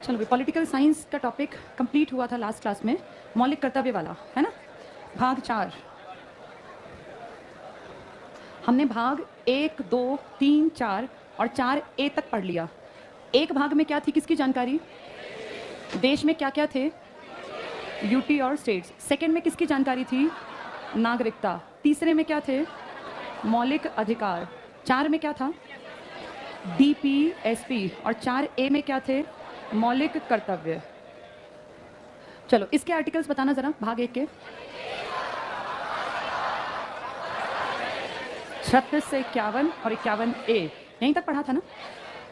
चलो भाई, political science का टॉपिक कंप्लीट हुआ था लास्ट क्लास में, मौलिक कर्तव्य वाला, है ना। भाग 4 हमने भाग 1, 2, 3, 4 और 4A तक पढ़ लिया। एक भाग में क्या थी, किसकी जानकारी? देश में क्या क्या थे? यूटी और स्टेट्स। सेकंड में किसकी जानकारी थी? नागरिकता। तीसरे में क्या थे? मौलिक अधिकार। 4 में क्या था? डीपीएसपी। और 4A में क्या थे? मौलिक कर्तव्य। चलो इसके आर्टिकल्स बताना जरा, भाग 1 के। 36 से 51 और 51A यहीं तक पढ़ा था ना।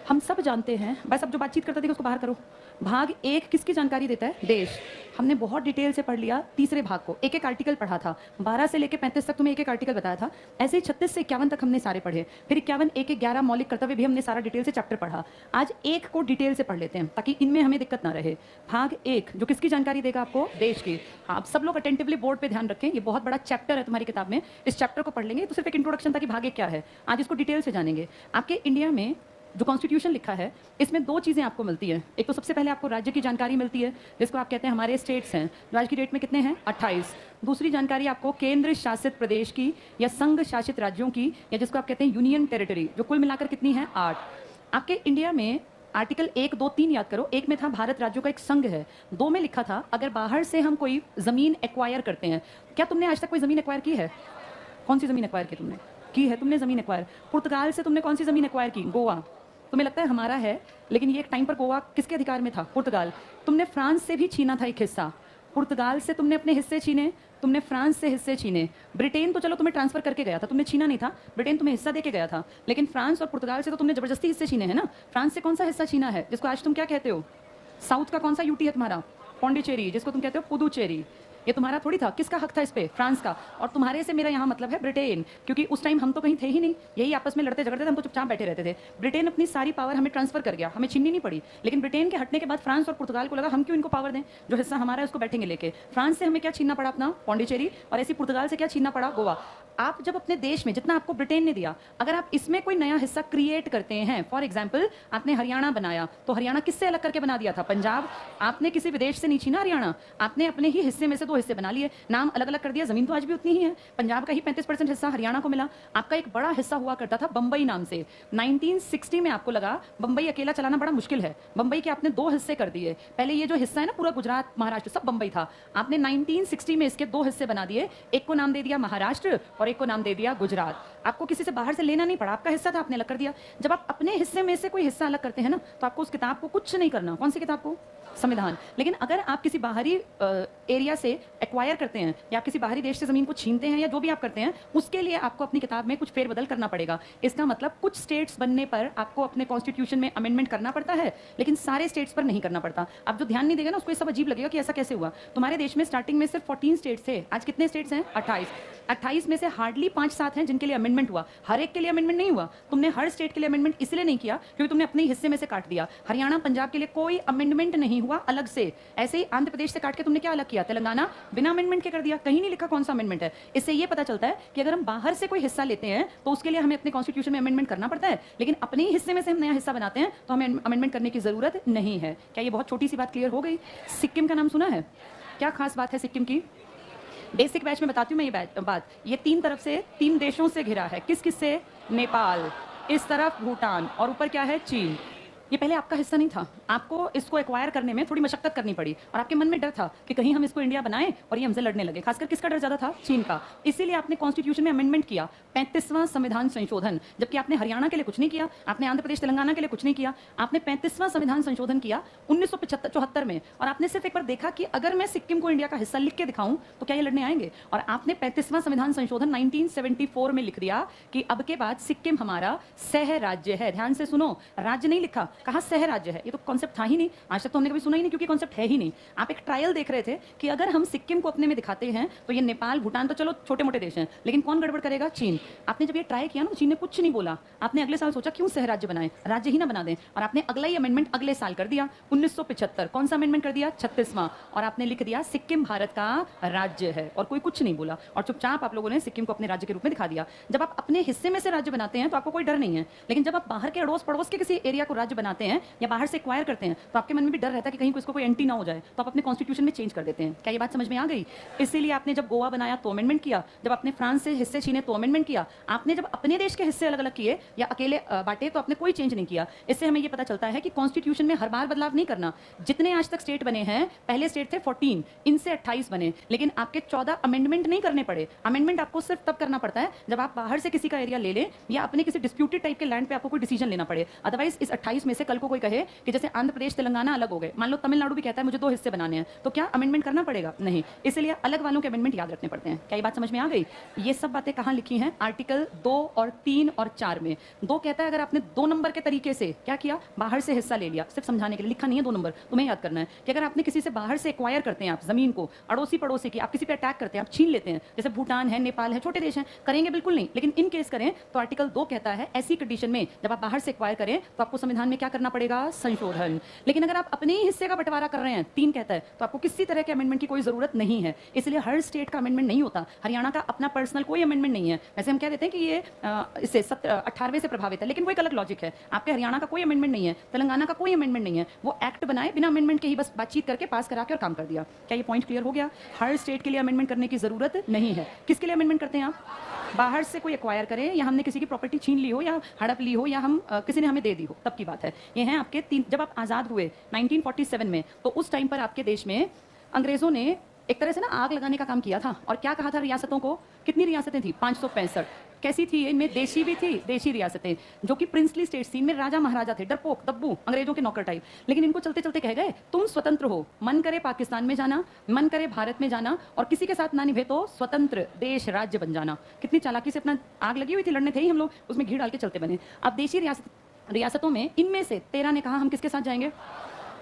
हम सब जानते हैं, बस अब जो बातचीत करता था उसको बाहर करो। भाग 1 किसकी जानकारी देता है? देश। हमने बहुत डिटेल से पढ़ लिया तीसरे भाग को, एक एक आर्टिकल पढ़ा था। 12 से लेकर 35 तक तुम्हें एक एक आर्टिकल बताया था। ऐसे ही 36 से 51 तक हमने सारे पढ़े। फिर 51, 1, 11 मौलिक कर्तव्य भी हमने सारा डिटेल से चैप्टर पढ़ा। आज 1 को डिटेल से पढ़ लेते हैं ताकि इनमें हमें दिक्कत ना रहे। भाग 1 जो किसकी जानकारी देगा आपको? देश की। आप सब लोग अटेंटिवली बोर्ड पे ध्यान रखें, ये बहुत बड़ा चैप्टर है तुम्हारी किताब में। इस चैप्टर को पढ़ लेंगे तो सिर्फ एक इंट्रोडक्शन था कि भाग 1 क्या है, आज इसको डिटेल से जानेंगे। आपके इंडिया में जो कॉन्स्टिट्यूशन लिखा है इसमें 2 चीज़ें आपको मिलती हैं। एक तो सबसे पहले आपको राज्य की जानकारी मिलती है, जिसको आप कहते हैं हमारे स्टेट्स हैं, जो आज की डेट में कितने हैं? 28। दूसरी जानकारी आपको केंद्र शासित प्रदेश की या संघ शासित राज्यों की, या जिसको आप कहते हैं यूनियन टेरिटरी, जो कुल मिलाकर कितनी है? 8। आपके इंडिया में आर्टिकल 1, 2, 3 याद करो। 1 में था भारत राज्यों का एक संघ है। 2 में लिखा था अगर बाहर से हम कोई जमीन एक्वायर करते हैं। क्या तुमने आज तक कोई जमीन एक्वायर की है? कौन सी जमीन एक्वायर की तुमने? की है तुमने जमीन एक्वायर? पुर्तगाल से तुमने कौन सी जमीन एक्वायर की? गोवा। तुम्हें लगता है हमारा है, लेकिन ये एक टाइम पर गोवा किसके अधिकार में था? पुर्तगाल। तुमने फ्रांस से भी छीना था एक हिस्सा। पुर्तगाल से तुमने अपने हिस्से छीने, तुमने फ्रांस से हिस्से छीने। ब्रिटेन तो चलो तुम्हें ट्रांसफर करके गया था, तुमने छीना नहीं था, ब्रिटेन तुम्हें हिस्सा देके गया था। लेकिन फ्रांस और पुर्तगाल से तो तुमने जबरदस्ती हिस्से छीने हैं ना। फ्रांस से कौन सा हिस्सा छीना है, जिसको आज तुम क्या कहते हो? साउथ का कौन सा यूटी है तुम्हारा? पौंडीचेरी, जिसको तुम कहते हो पुदुचेरी। ये तुम्हारा थोड़ी था। किसका हक था इस पे? फ्रांस का। और तुम्हारे से मेरा यहाँ मतलब है ब्रिटेन, क्योंकि उस टाइम हम तो कहीं थे ही नहीं, यही आपस में लड़ते झगड़ते थे, हम तो चुपचाप बैठे रहते थे। ब्रिटेन अपनी सारी पावर हमें ट्रांसफर कर गया, हमें छीननी नहीं पड़ी। लेकिन ब्रिटेन के हटने के बाद फ्रांस और पुर्तगाल को लगा हम क्यों इनको पावर दें, जो हिस्सा हमारा है उसको बैठेंगे लेके। फ्रांस से हमें क्या छीनना पड़ा? अपना पौंडीचेरी। और ऐसी पुर्तगाल से क्या छीनना पड़ा? गोवा। आप जब अपने देश में जितना आपको ब्रिटेन ने दिया, अगर आप इसमें कोई नया हिस्सा क्रिएट करते हैं, फॉर एग्जाम्पल आपने हरियाणा बनाया, तो हरियाणा किससे अलग करके बना दिया था? पंजाब। आपने किसी विदेश से नहीं छीना हरियाणा, आपने अपने ही हिस्से में से 2 हिस्से बना लिए, नाम अलग अलग कर दिया, जमीन तो आज भी उतनी ही है। पंजाब का ही 35% हिस्सा हरियाणा को मिला। आपका एक बड़ा हिस्सा हुआ करता था बंबई नाम से। 1960 में आपको लगा बंबई अकेला चलाना बड़ा मुश्किल है, बंबई के आपने 2 हिस्से कर दिए। पहले ये जो हिस्सा है ना पूरा गुजरात महाराष्ट्र सब बंबई था, आपने 1960 में इसके 2 हिस्से बना दिए। एक को नाम दे दिया महाराष्ट्र और एक को नाम दे दिया गुजरात। आपको किसी से बाहर से लेना नहीं पड़ा, आपका हिस्सा था, आपने अलग कर दिया। जब आप अपने हिस्से में से कोई हिस्सा अलग करते हैं ना, तो आपको उस किताब को कुछ नहीं करना। कौन सी किताब को? संविधान। लेकिन अगर आप किसी बाहरी एरिया से एक्वायर करते हैं या किसी बाहरी देश से जमीन को छीनते हैं या जो भी आप करते हैं, उसके लिए आपको अपनी किताब में कुछ फेरबदल करना पड़ेगा। इसका मतलब कुछ स्टेट्स बनने पर आपको अपने कॉन्स्टिट्यूशन में अमेंडमेंट करना पड़ता है, लेकिन सारे स्टेट्स पर नहीं करना पड़ता। आप जो ध्यान नहीं देगा ना उसको ये सब अजीब लगेगा कि ऐसा कैसे हुआ। तुम्हारे देश में स्टार्टिंग में सिर्फ 14 स्टेट्स थे, आज कितने स्टेट्स हैं? 28। 28 में से हार्डली 5-7 हैं जिनके लिए अमेंडमेंट हुआ, हर एक के लिए अमेंडमेंट नहीं हुआ। तुमने हर स्टेट के लिए अमेंडमेंट इसलिए नहीं किया क्योंकि तुमने अपने हिस्से में से काट दिया। हरियाणा पंजाब के लिए कोई अमेंडमेंट नहीं हुआ अलग से। ऐसे ही आंध्र प्रदेश से काट के तुमने क्या अलग किया? तेलंगाना बिना अमेंडमेंट के कर दिया, कहीं नहीं लिखा कौन सा अमेंडमेंट है। इससे ये पता चलता है कि अगर हम बाहर से कोई हिस्सा लेते हैं तो उसके लिए हमें अपने कॉन्स्टिट्यूशन में अमेंडमेंट करना पड़ता है, लेकिन अपने ही हिस्से में से हम नया हिस्सा बनाते हैं तो हमें अमेंडमेंट करने की जरूरत नहीं है। क्या ये बहुत छोटी सी बात क्लियर हो गई? सिक्किम का नाम सुना है? क्या खास बात है सिक्किम की? बेसिक बैच में बताती हूँ मैं ये बात। ये 3 तरफ से 3 देशों से घिरा है। किस किस से? नेपाल, इस तरफ भूटान और ऊपर क्या है? चीन। ये पहले आपका हिस्सा नहीं था, आपको इसको एक्वायर करने में थोड़ी मशक्कत करनी पड़ी और आपके मन में डर था कि कहीं हम इसको इंडिया बनाएं और ये हमसे लड़ने लगे। खासकर किसका डर ज्यादा था? चीन का। इसीलिए आपने कॉन्स्टिट्यूशन में अमेंडमेंट किया, 35वां संविधान संशोधन। जबकि आपने हरियाणा के लिए कुछ नहीं किया, आपने आंध्र प्रदेश तेलंगाना के लिए कुछ नहीं किया, आपने 35वां संविधान संशोधन किया 1974 में। और आपने सिर्फ एक बार देखा कि अगर मैं सिक्किम को इंडिया का हिस्सा लिख के दिखाऊं तो क्या ये लड़ने आएंगे। और आपने 35वां संविधान संशोधन 1974 में लिख दिया कि अब के बाद सिक्किम हमारा सह राज्य है। ध्यान से सुनो, राज्य नहीं लिखा, कहा सह राज्य है। ये तो कॉन्सेप्ट था ही नहीं, आज तक तो हमने कभी सुना ही नहीं, क्योंकि कॉन्सेप्ट है ही नहीं। आप एक ट्रायल देख रहे थे कि अगर हम सिक्किम को अपने में दिखाते हैं तो ये नेपाल भूटान तो चलो छोटे मोटे देश हैं, लेकिन कौन गड़बड़ करेगा? चीन। आपने जब ये ट्राई किया ना तो चीन ने कुछ नहीं बोला। आपने अगले साल सोचा क्यों सह राज्य बनाए, राज्य ही ना बना दें, और आपने अगला ही अमेंडमेंट अगले साल कर दिया 1975। कौन सा अमेंडमेंट कर दिया? 36वां। और आपने लिख दिया सिक्किम भारत का राज्य है, और कोई कुछ नहीं बोला, और चुपचाप आप लोगों ने सिक्किम को अपने राज्य के रूप में दिखा दिया। जब आप अपने हिस्से में से राज्य बनाते हैं तो आपको कोई डर नहीं है, लेकिन जब आप बाहर के अड़ोस पड़ोस के किसी एरिया को राज्य बनाते हैं या बाहर से एक्वायर करते हैं तो आपके मन में भी डर रहता है कि कहीं इसको कोई एंटी ना हो जाए, तो आप अपने कॉन्स्टिट्यूशन में चेंज कर देते हैं। क्या ये बात समझ में आ गई? इसीलिए आपने जब गोवा बनाया तो अमेंडमेंट किया, जब आपने फ्रांस से हिस्से छीने तो अमेंडमेंट किया, आपने जब अपने देश के हिस्से अलग अलग किए या अकेले बांटे तो आपने कोई चेंज नहीं किया। इससे हमें ये पता चलता है कि कॉन्स्टिट्यूशन में हर बार बदलाव नहीं करना। जितने आज तक स्टेट बने हैं, पहले स्टेट थे 14, इनसे 28 बने, लेकिन आपके 14 अमेंडमेंट नहीं करने पड़े। अमेंडमेंट आपको सिर्फ तब करना पड़ता है जब आप बाहर से किसी का एरिया ले लें या अपने किसी डिस्प्यूटेड टाइप के लैंड पे आपको कोई डिसीजन लेना पड़े। अदरवाइज इस 28 में से कल को कोई कहे कि जैसे आंध्र प्रदेश तेलंगाना अलग हो गए, मान लो तमिलनाडु भी कहता है मुझे 2 हिस्से बनाने हैं, तो क्या अमेंडमेंट करना पड़ेगा? नहीं। इसलिए अलग वालों के अमेंडमेंट याद रखने पड़ते हैं। क्या ये बात समझ में आ गई? ये सब बातें कहाँ लिखी हैं? आर्टिकल 2 और 3 और 4 में। 2 कहता है अगर आपने 2 नंबर के तरीके से क्या किया, बाहर से हिस्सा ले लिया, सिर्फ समझाने के लिए लिखा नहीं है 2 नंबर, तुम्हें याद करना है कि अगर आपने किसी से बाहर से एक्वायर करते हैं, आप जमीन को अड़ोसी पड़ोसी की, आप किसी पे अटैक करते हैं, आप छीन लेते हैं, जैसे भूटान है, नेपाल है, छोटे देश हैं, करेंगे बिल्कुल नहीं, लेकिन इन केस करें तो आर्टिकल 2 कहता है ऐसी कंडीशन में जब आप बाहर से एक्वायर करें तो आपको संविधान में क्या करना पड़ेगा? संशोधन। लेकिन अगर आप अपने ही हिस्से का बंटवारा कर रहे हैं, 3 कहता है, तो आपको किसी तरह के अमेंडमेंट की कोई जरूरत नहीं है। इसलिए हर स्टेट का अमेंडमेंट नहीं होता। हरियाणा का अपना पर्सनल कोई अमेंडमेंट नहीं है। वैसे हम कह देते हैं कि ये इससे 18वें से प्रभावित है, लेकिन वो एक अलग लॉजिक है। आपके हरियाणा का कोई अमेंडमेंट नहीं है, तेलंगाना का कोई अमेंडमेंट नहीं है, वो एक्ट बनाए बिना अमेंडमेंट के ही, बस बातचीत करके पास करा के और काम कर दिया। क्या ये पॉइंट क्लियर हो गया? हर स्टेट के लिए अमेंडमेंट करने की जरूरत नहीं है। किसके लिए अमेंडमेंट करते हैं आप? बाहर से कोई एक्वायर करे या हमने किसी की प्रॉपर्टी छीन ली हो या हड़प ली हो या हम किसी ने हमें दे दी हो, तब की बात है। ये हैं आपके 3। जब आप आज़ाद हुए 1947 में, तो उस टाइम पर आपके देश में अंग्रेजों ने एक तरह से ना आग लगाने का काम किया था। और क्या कहा था रियासतों को? कितनी रियासतें थी? 565। कैसी थी? इनमें देशी भी थी, देशी रियासतें जो कि प्रिंसली स्टेट्स थी, इनमें राजा महाराजा थे, डरपोक दब्बू, अंग्रेजों के नौकर टाइप। लेकिन इनको चलते चलते कह गए तुम स्वतंत्र हो, मन करे पाकिस्तान में जाना, मन करे भारत में जाना, और किसी के साथ ना निभे तो स्वतंत्र देश राज्य बन जाना। कितनी चालाकी से अपना आग लगी हुई थी, लड़ने थे ही हम लोग, उसमें घी डाल के चलते बने। अब देशी रियासतों में इनमें से 13 ने कहा हम किसके साथ जाएंगे?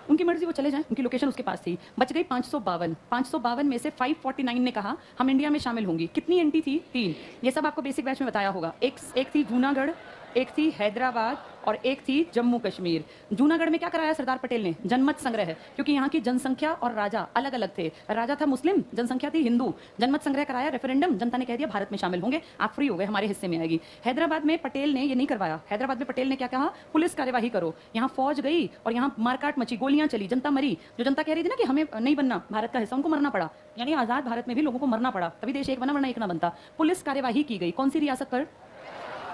उनकी मर्जी, वो चले जाएं, उनकी लोकेशन उसके पास थी। बच गई 552। 552 में से 549 ने कहा हम इंडिया में शामिल होंगी। कितनी एंटी थी? 3। ये सब आपको बेसिक बैच में बताया होगा। एक थी जूनागढ़, एक थी हैदराबाद और एक थी जम्मू कश्मीर। जूनागढ़ में क्या कराया सरदार पटेल ने? जनमत संग्रह, क्योंकि यहाँ की जनसंख्या और राजा अलग अलग थे। राजा था मुस्लिम, जनसंख्या थी हिंदू। जनमत संग्रह कराया, रेफरेंडम, जनता ने कह दिया भारत में शामिल होंगे, आप फ्री हो गए, हमारे हिस्से में आएगी। हैदराबाद में पटेल ने ये नहीं करवाया। हैदराबाद में पटेल ने क्या कहा? पुलिस कार्यवाही करो। यहाँ फौज गई और यहाँ मारकाट मची, गोलियां चली, जनता मरी। जो जनता कह रही थी ना कि हमें नहीं बनना भारत का हिस्सा, उनको मरना पड़ा। यानी आजाद भारत में भी लोगों को मरना पड़ा, तभी देश एक बना, वरना एक ना बनता। पुलिस कार्यवाही की गई, कौन सी रियासत पर?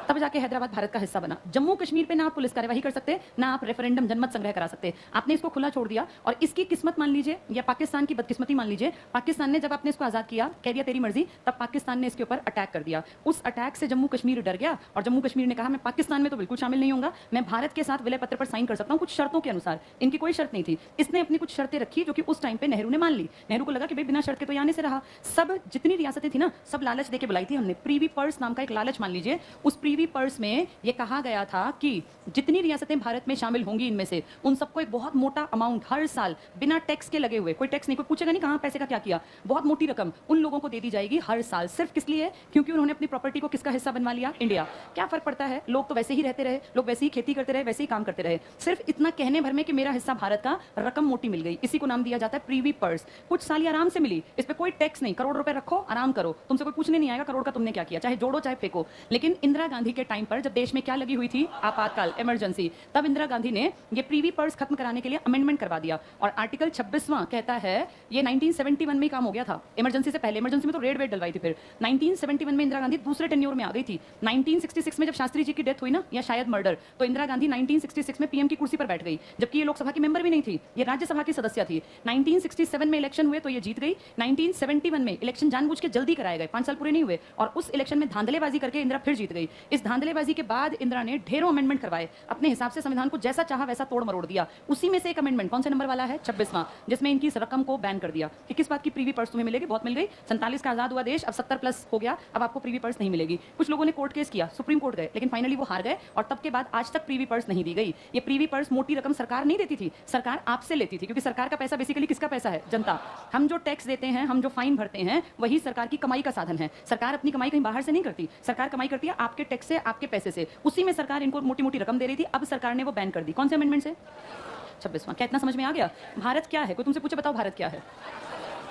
तब जाके हैदराबाद भारत का हिस्सा बना। जम्मू कश्मीर पे ना आप पुलिस कार्यवाही कर सकते, ना आप रेफरेंडम जनमत संग्रह करा सकते। आपने इसको खुला छोड़ दिया। और इसकी किस्मत मान लीजिए या पाकिस्तान की बदकिस्मती मान लीजिए, पाकिस्तान ने जब आपने इसको आजाद किया, कह दिया तेरी मर्जी, तब पाकिस्तान ने इसके ऊपर अटैक कर दिया। उस अटैक से जम्मू कश्मीर डर गया और जम्मू कश्मीर ने कहा मैं पाकिस्तान में तो बिल्कुल शामिल नहीं होऊंगा, मैं भारत के साथ विलय पत्र पर साइन कर सकता हूँ कुछ शर्तों के अनुसार। इनकी कोई शर्त नहीं थी। इसने अपनी कुछ शर्तें रखी जो कि उस टाइम पे नेहरू ने मान ली। नेहरू को लगा कि भाई बिना शर्त के तो आने से रहा। सब जितनी रियासतें थी ना, सब लालच देके बुलाई थी हमने। प्रीवी पर्स नाम का एक लालच मान लीजिए। उस प्रीवी पर्स में ये कहा गया था कि जितनी रियासतें भारत में शामिल होंगी, इनमें से उन सबको एक बहुत मोटा अमाउंट हर साल बिना टैक्स के लगे हुए, कोई टैक्स नहीं, कोई पूछेगा नहीं कहां पैसे का क्या किया, बहुत मोटी रकम उन लोगों को दे दी जाएगी हर साल। सिर्फ किस लिए? क्योंकि उन्होंने अपनी प्रॉपर्टी को किसका हिस्सा बनवा लिया? इंडिया। क्या फर्क पड़ता है? लोग तो वैसे ही रहते रहे, लोग वैसे ही खेती करते रहे, वैसे ही काम करते रहे। सिर्फ इतना कहने भर में कि मेरा हिस्सा भारत का, रकम मोटी मिल गई, इसी को नाम दिया जाता है प्रीवी पर्स। कुछ साल आराम से मिली, इस पे कोई टैक्स नहीं, करोड़ रुपए रखो, आराम करो, तुमसे कोई पूछने नहीं आएगा करोड़ का तुमने क्या किया, चाहे जोड़ो चाहे फेंको। लेकिन इंदिरा गांधी के टाइम पर जब देश में क्या लगी हुई थी? आपातकाल, इमरजेंसी। तब इंदिरा गांधी ने ये प्रीवी पर्स खत्म कराने के लिए अमेंडमेंट करवा दिया। और आर्टिकल 26वां कहता है, ये 1971 में ही काम हो गया था, इमरजेंसी से पहले। इमरजेंसी में तो रेड वेड डलवाई थी। फिर 1971 में इंदिरा गांधी दूसरे टेन्योर में आ गई थी। 1966 में जब शास्त्री जी की डेथ हुई ना, या शायद मर्डर, तो इंदिरा गांधी 1966 में पीएम की कुर्सी पर बैठ गई, जबकि ये लोकसभा की मेंबर भी नहीं थी, ये राज्यसभा की सदस्य थी। 1967 में इलेक्शन हुए तो ये जीत गई। 1971 में इलेक्शन जानबूझ के जल्दी कराए गए, 5 साल पूरे नहीं हुए, और उस इलेक्शन में धांधलेबाजी करके इंदिरा फिर जीत गई। इस धांधलेबाजी के बाद इंदिरा ने ढेरों अमेंडमेंट करवाए, अपने हिसाब से संविधान को जैसा चाहा वैसा तोड़ मरोड़ दिया। उसी में से एक अमेंडमेंट कौन से नंबर वाला है? 26वां, जिसमें इनकी इस रकम को बैन कर दिया कि किस बात की प्रीवी पर्स तुम्हें मिलेगी, बहुत मिल गई, 47 का आजाद हुआ देश, अब 70 प्लस हो गया, अब आपको प्रीवी पर्स नहीं मिलेगी। कुछ लोगों ने कोर्ट केस किया, सुप्रीम कोर्ट गए, लेकिन फाइनली वो हार गए, और तब के बाद आज तक प्रीवी पर्स नहीं दी गई। ये प्रीवी पर्स मोटी रकम सरकार नहीं देती थी, सरकार आपसे लेती थी, क्योंकि सरकार का पैसा बेसिकली किसका पैसा है? जनता। हम जो टैक्स देते हैं, हम जो फाइन भरते हैं, वही सरकार की कमाई का साधन है। सरकार अपनी कमाई कहीं बाहर से नहीं करती, सरकार कमाई करती है आपके टैक्स से, आपके पैसे से। उसी में सरकार इनको मोटी मोटी रकम दे रही थी, अब सरकार ने वो बैन कर दी। कौन से अमेंडमेंट से? 26वां। क्या इतना समझ में आ गया? भारत क्या है? कोई तुमसे पूछे बताओ भारत क्या है?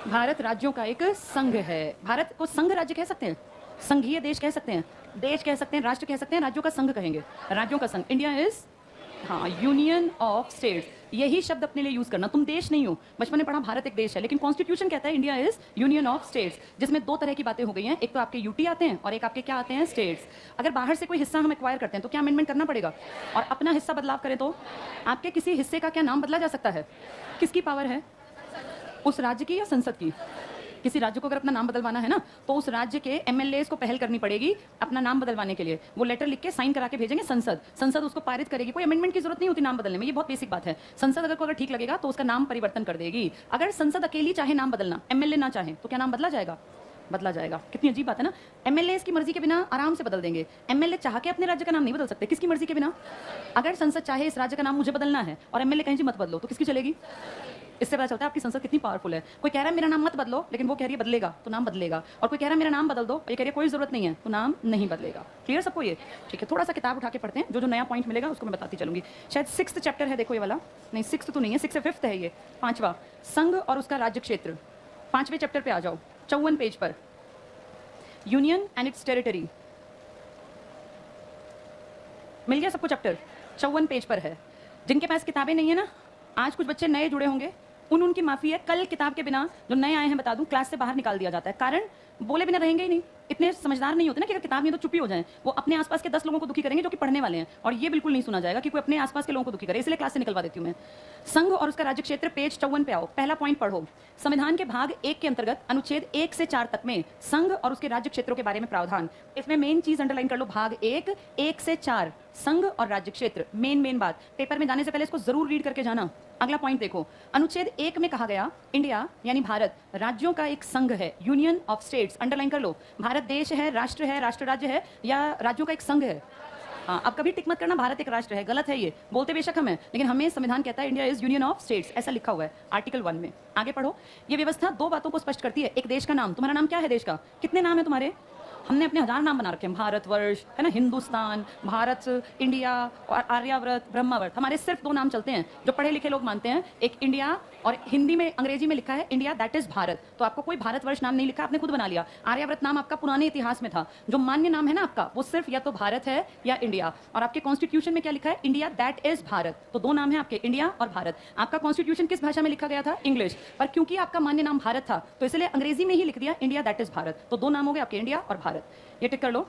भारत राज्यों का एक संघ है। भारत को संघ राज्य कह सकते हैं, संघीय देश कह सकते हैं, देश कह सकते हैं, राष्ट्र कह सकते हैं, राज्यों का संघ कहेंगे, राज्यों का संघ। इंडिया इज हाँ, यूनियन ऑफ स्टेट्स, यही शब्द अपने लिए यूज करना। तुम देश नहीं हो, बचपन में पढ़ा भारत एक देश है, लेकिन कॉन्स्टिट्यूशन कहता है India is union of states, जिसमें दो तरह की बातें हो गई हैं। एक तो आपके यूटी आते हैं और एक आपके क्या आते हैं, स्टेट्स। अगर बाहर से कोई हिस्सा हम एक्वायर करते हैं तो क्या अमेंडमेंट करना पड़ेगा, और अपना हिस्सा बदलाव करें तो आपके किसी हिस्से का क्या नाम बदला जा सकता है? किसकी पावर है? उस राज्य की या संसद की? किसी राज्य को अगर अपना नाम बदलवाना है ना, तो उस राज्य के एमएलए को पहल करनी पड़ेगी अपना नाम बदलवाने के लिए। वो लेटर लिख के साइन करा के भेजेंगे संसद, संसद उसको पारित करेगी। कोई अमेंडमेंट की जरूरत नहीं होती नाम बदलने में, ये बहुत बेसिक बात है। संसद अगर को अगर ठीक लगेगा तो उसका नाम परिवर्तन कर देगी। अगर संसद अकेली चाहे नाम बदलना, एमएलए ना चाहे, तो क्या नाम बदला जाएगा? बदला जाएगा। कितनी अजीब बात है ना। एमएलए की मर्जी के बिना आराम से बदल देंगे। एमएलए चाह के अपने राज्य का नाम नहीं बदल सकते, किसकी मर्जी के बिना? अगर संसद चाहे इस राज्य का नाम मुझे बदलना है और एमएलए कहीं जी मत बदलो, तो किसकी चलेगी? इससे पता चलता है आपकी संसद कितनी पावरफुल है। कोई कह रहा है मेरा नाम मत बदलो, लेकिन वो कह रही है बदलेगा, तो नाम बदलेगा। और कोई कह रहा है मेरा नाम बदल दो, ये कह रही है कोई जरूरत नहीं है, तो नाम नहीं बदलेगा। क्लियर सबको ये? ठीक है, थोड़ा सा किताब उठा के पढ़ते हैं, जो जो नया पॉइंट मिलेगा उसको मैं बताती चलूंगी। शायद 6th चैप्टर है, देखो ये वाला। नहीं 6th तो नहीं है, 6 से 5th है ये, 5वां, संघ और उसका राज्य क्षेत्र। 5वें चैप्टर पे आ जाओ, 54 पेज पर, यूनियन एंड इट्स टेरिटरी। मिल गया सबको चैप्टर? 54 पेज पर है। जिनके पास किताबें नहीं है ना, आज कुछ बच्चे नए जुड़े होंगे, उनकी माफी है। कल किताब के बिना जो नए आए हैं बता दूं, क्लास से बाहर निकाल दिया जाता है। कारण बोले बिना रहेंगे ही नहीं। इतने समझदार नहीं होते ना कि अगर किताब नहीं तो चुप ही हो जाएं। वो अपने आसपास के 10 लोगों को दुखी करेंगे जो कि पढ़ने वाले हैं, और ये बिल्कुल नहीं सुना जाएगा कि कोई अपने आसपास के लोगों को दुखी करे, इसलिए क्लास से निकलवा देती हूं मैं। संघ और उसका राज्य क्षेत्र, पेज 54 पे आओ, पहला पॉइंट पढ़ो। संविधान के भाग 1 के अंतर्गत अनुच्छेद 1 से 4 तक में संघ और उसके राज्य क्षेत्रों के बारे में प्रावधान। इसमें मेन चीज अंडरलाइन कर लो, भाग 1 से 4, संघ और राज्य क्षेत्र। मेन बात, पेपर में जाने से पहले इसको जरूर रीड करके जाना। अगला पॉइंट देखो, अनुच्छेद 1 में कहा गया इंडिया यानी भारत राज्यों का एक संघ है, यूनियन ऑफ स्टेट्स। अंडरलाइन कर लो, भारत देश है, राष्ट्र राज्य है, या राज्यों का एक संघ है? हाँ, अब कभी टिक मत करना भारत एक राष्ट्र है, गलत है ये। बोलते बेशक हम हैं, लेकिन हमें संविधान कहता है India is union of states, ऐसा लिखा हुआ है आर्टिकल 1 में। आगे पढ़ो, ये व्यवस्था 2 बातों को स्पष्ट करती है। एक, देश का नाम। तुम्हारा नाम क्या है देश का? कितने नाम है तुम्हारे? हमने अपने 1000 नाम बना रखे हैं। भारतवर्ष है ना, हिंदुस्तान, भारत, इंडिया और आर्यावर्त, ब्रह्मावर्त। हमारे सिर्फ 2 नाम चलते हैं जो पढ़े लिखे लोग मानते हैं, एक इंडिया, और हिंदी में अंग्रेजी में लिखा है इंडिया, दैट इज भारत। तो आपको कोई भारतवर्ष नाम नहीं लिखा, आपने खुद बना लिया। आर्यावर्त नाम आपका पुराने इतिहास में था। जो मान्य नाम है ना आपका, वो सिर्फ या तो भारत है या इंडिया। और आपके कॉन्स्टिट्यूशन में क्या लिखा है? India that is Bharat. तो 2 नाम है आपके, इंडिया और भारत। आपका कॉन्स्टिट्यूशन किस भाषा में लिखा गया था? इंग्लिश। पर क्योंकि आपका मान्य नाम भारत था, तो इसलिए अंग्रेजी में ही लिख दिया इंडिया दैट इज भारत। तो 2 नाम हो गए आपके, इंडिया और भारत। ये टिक कर लो।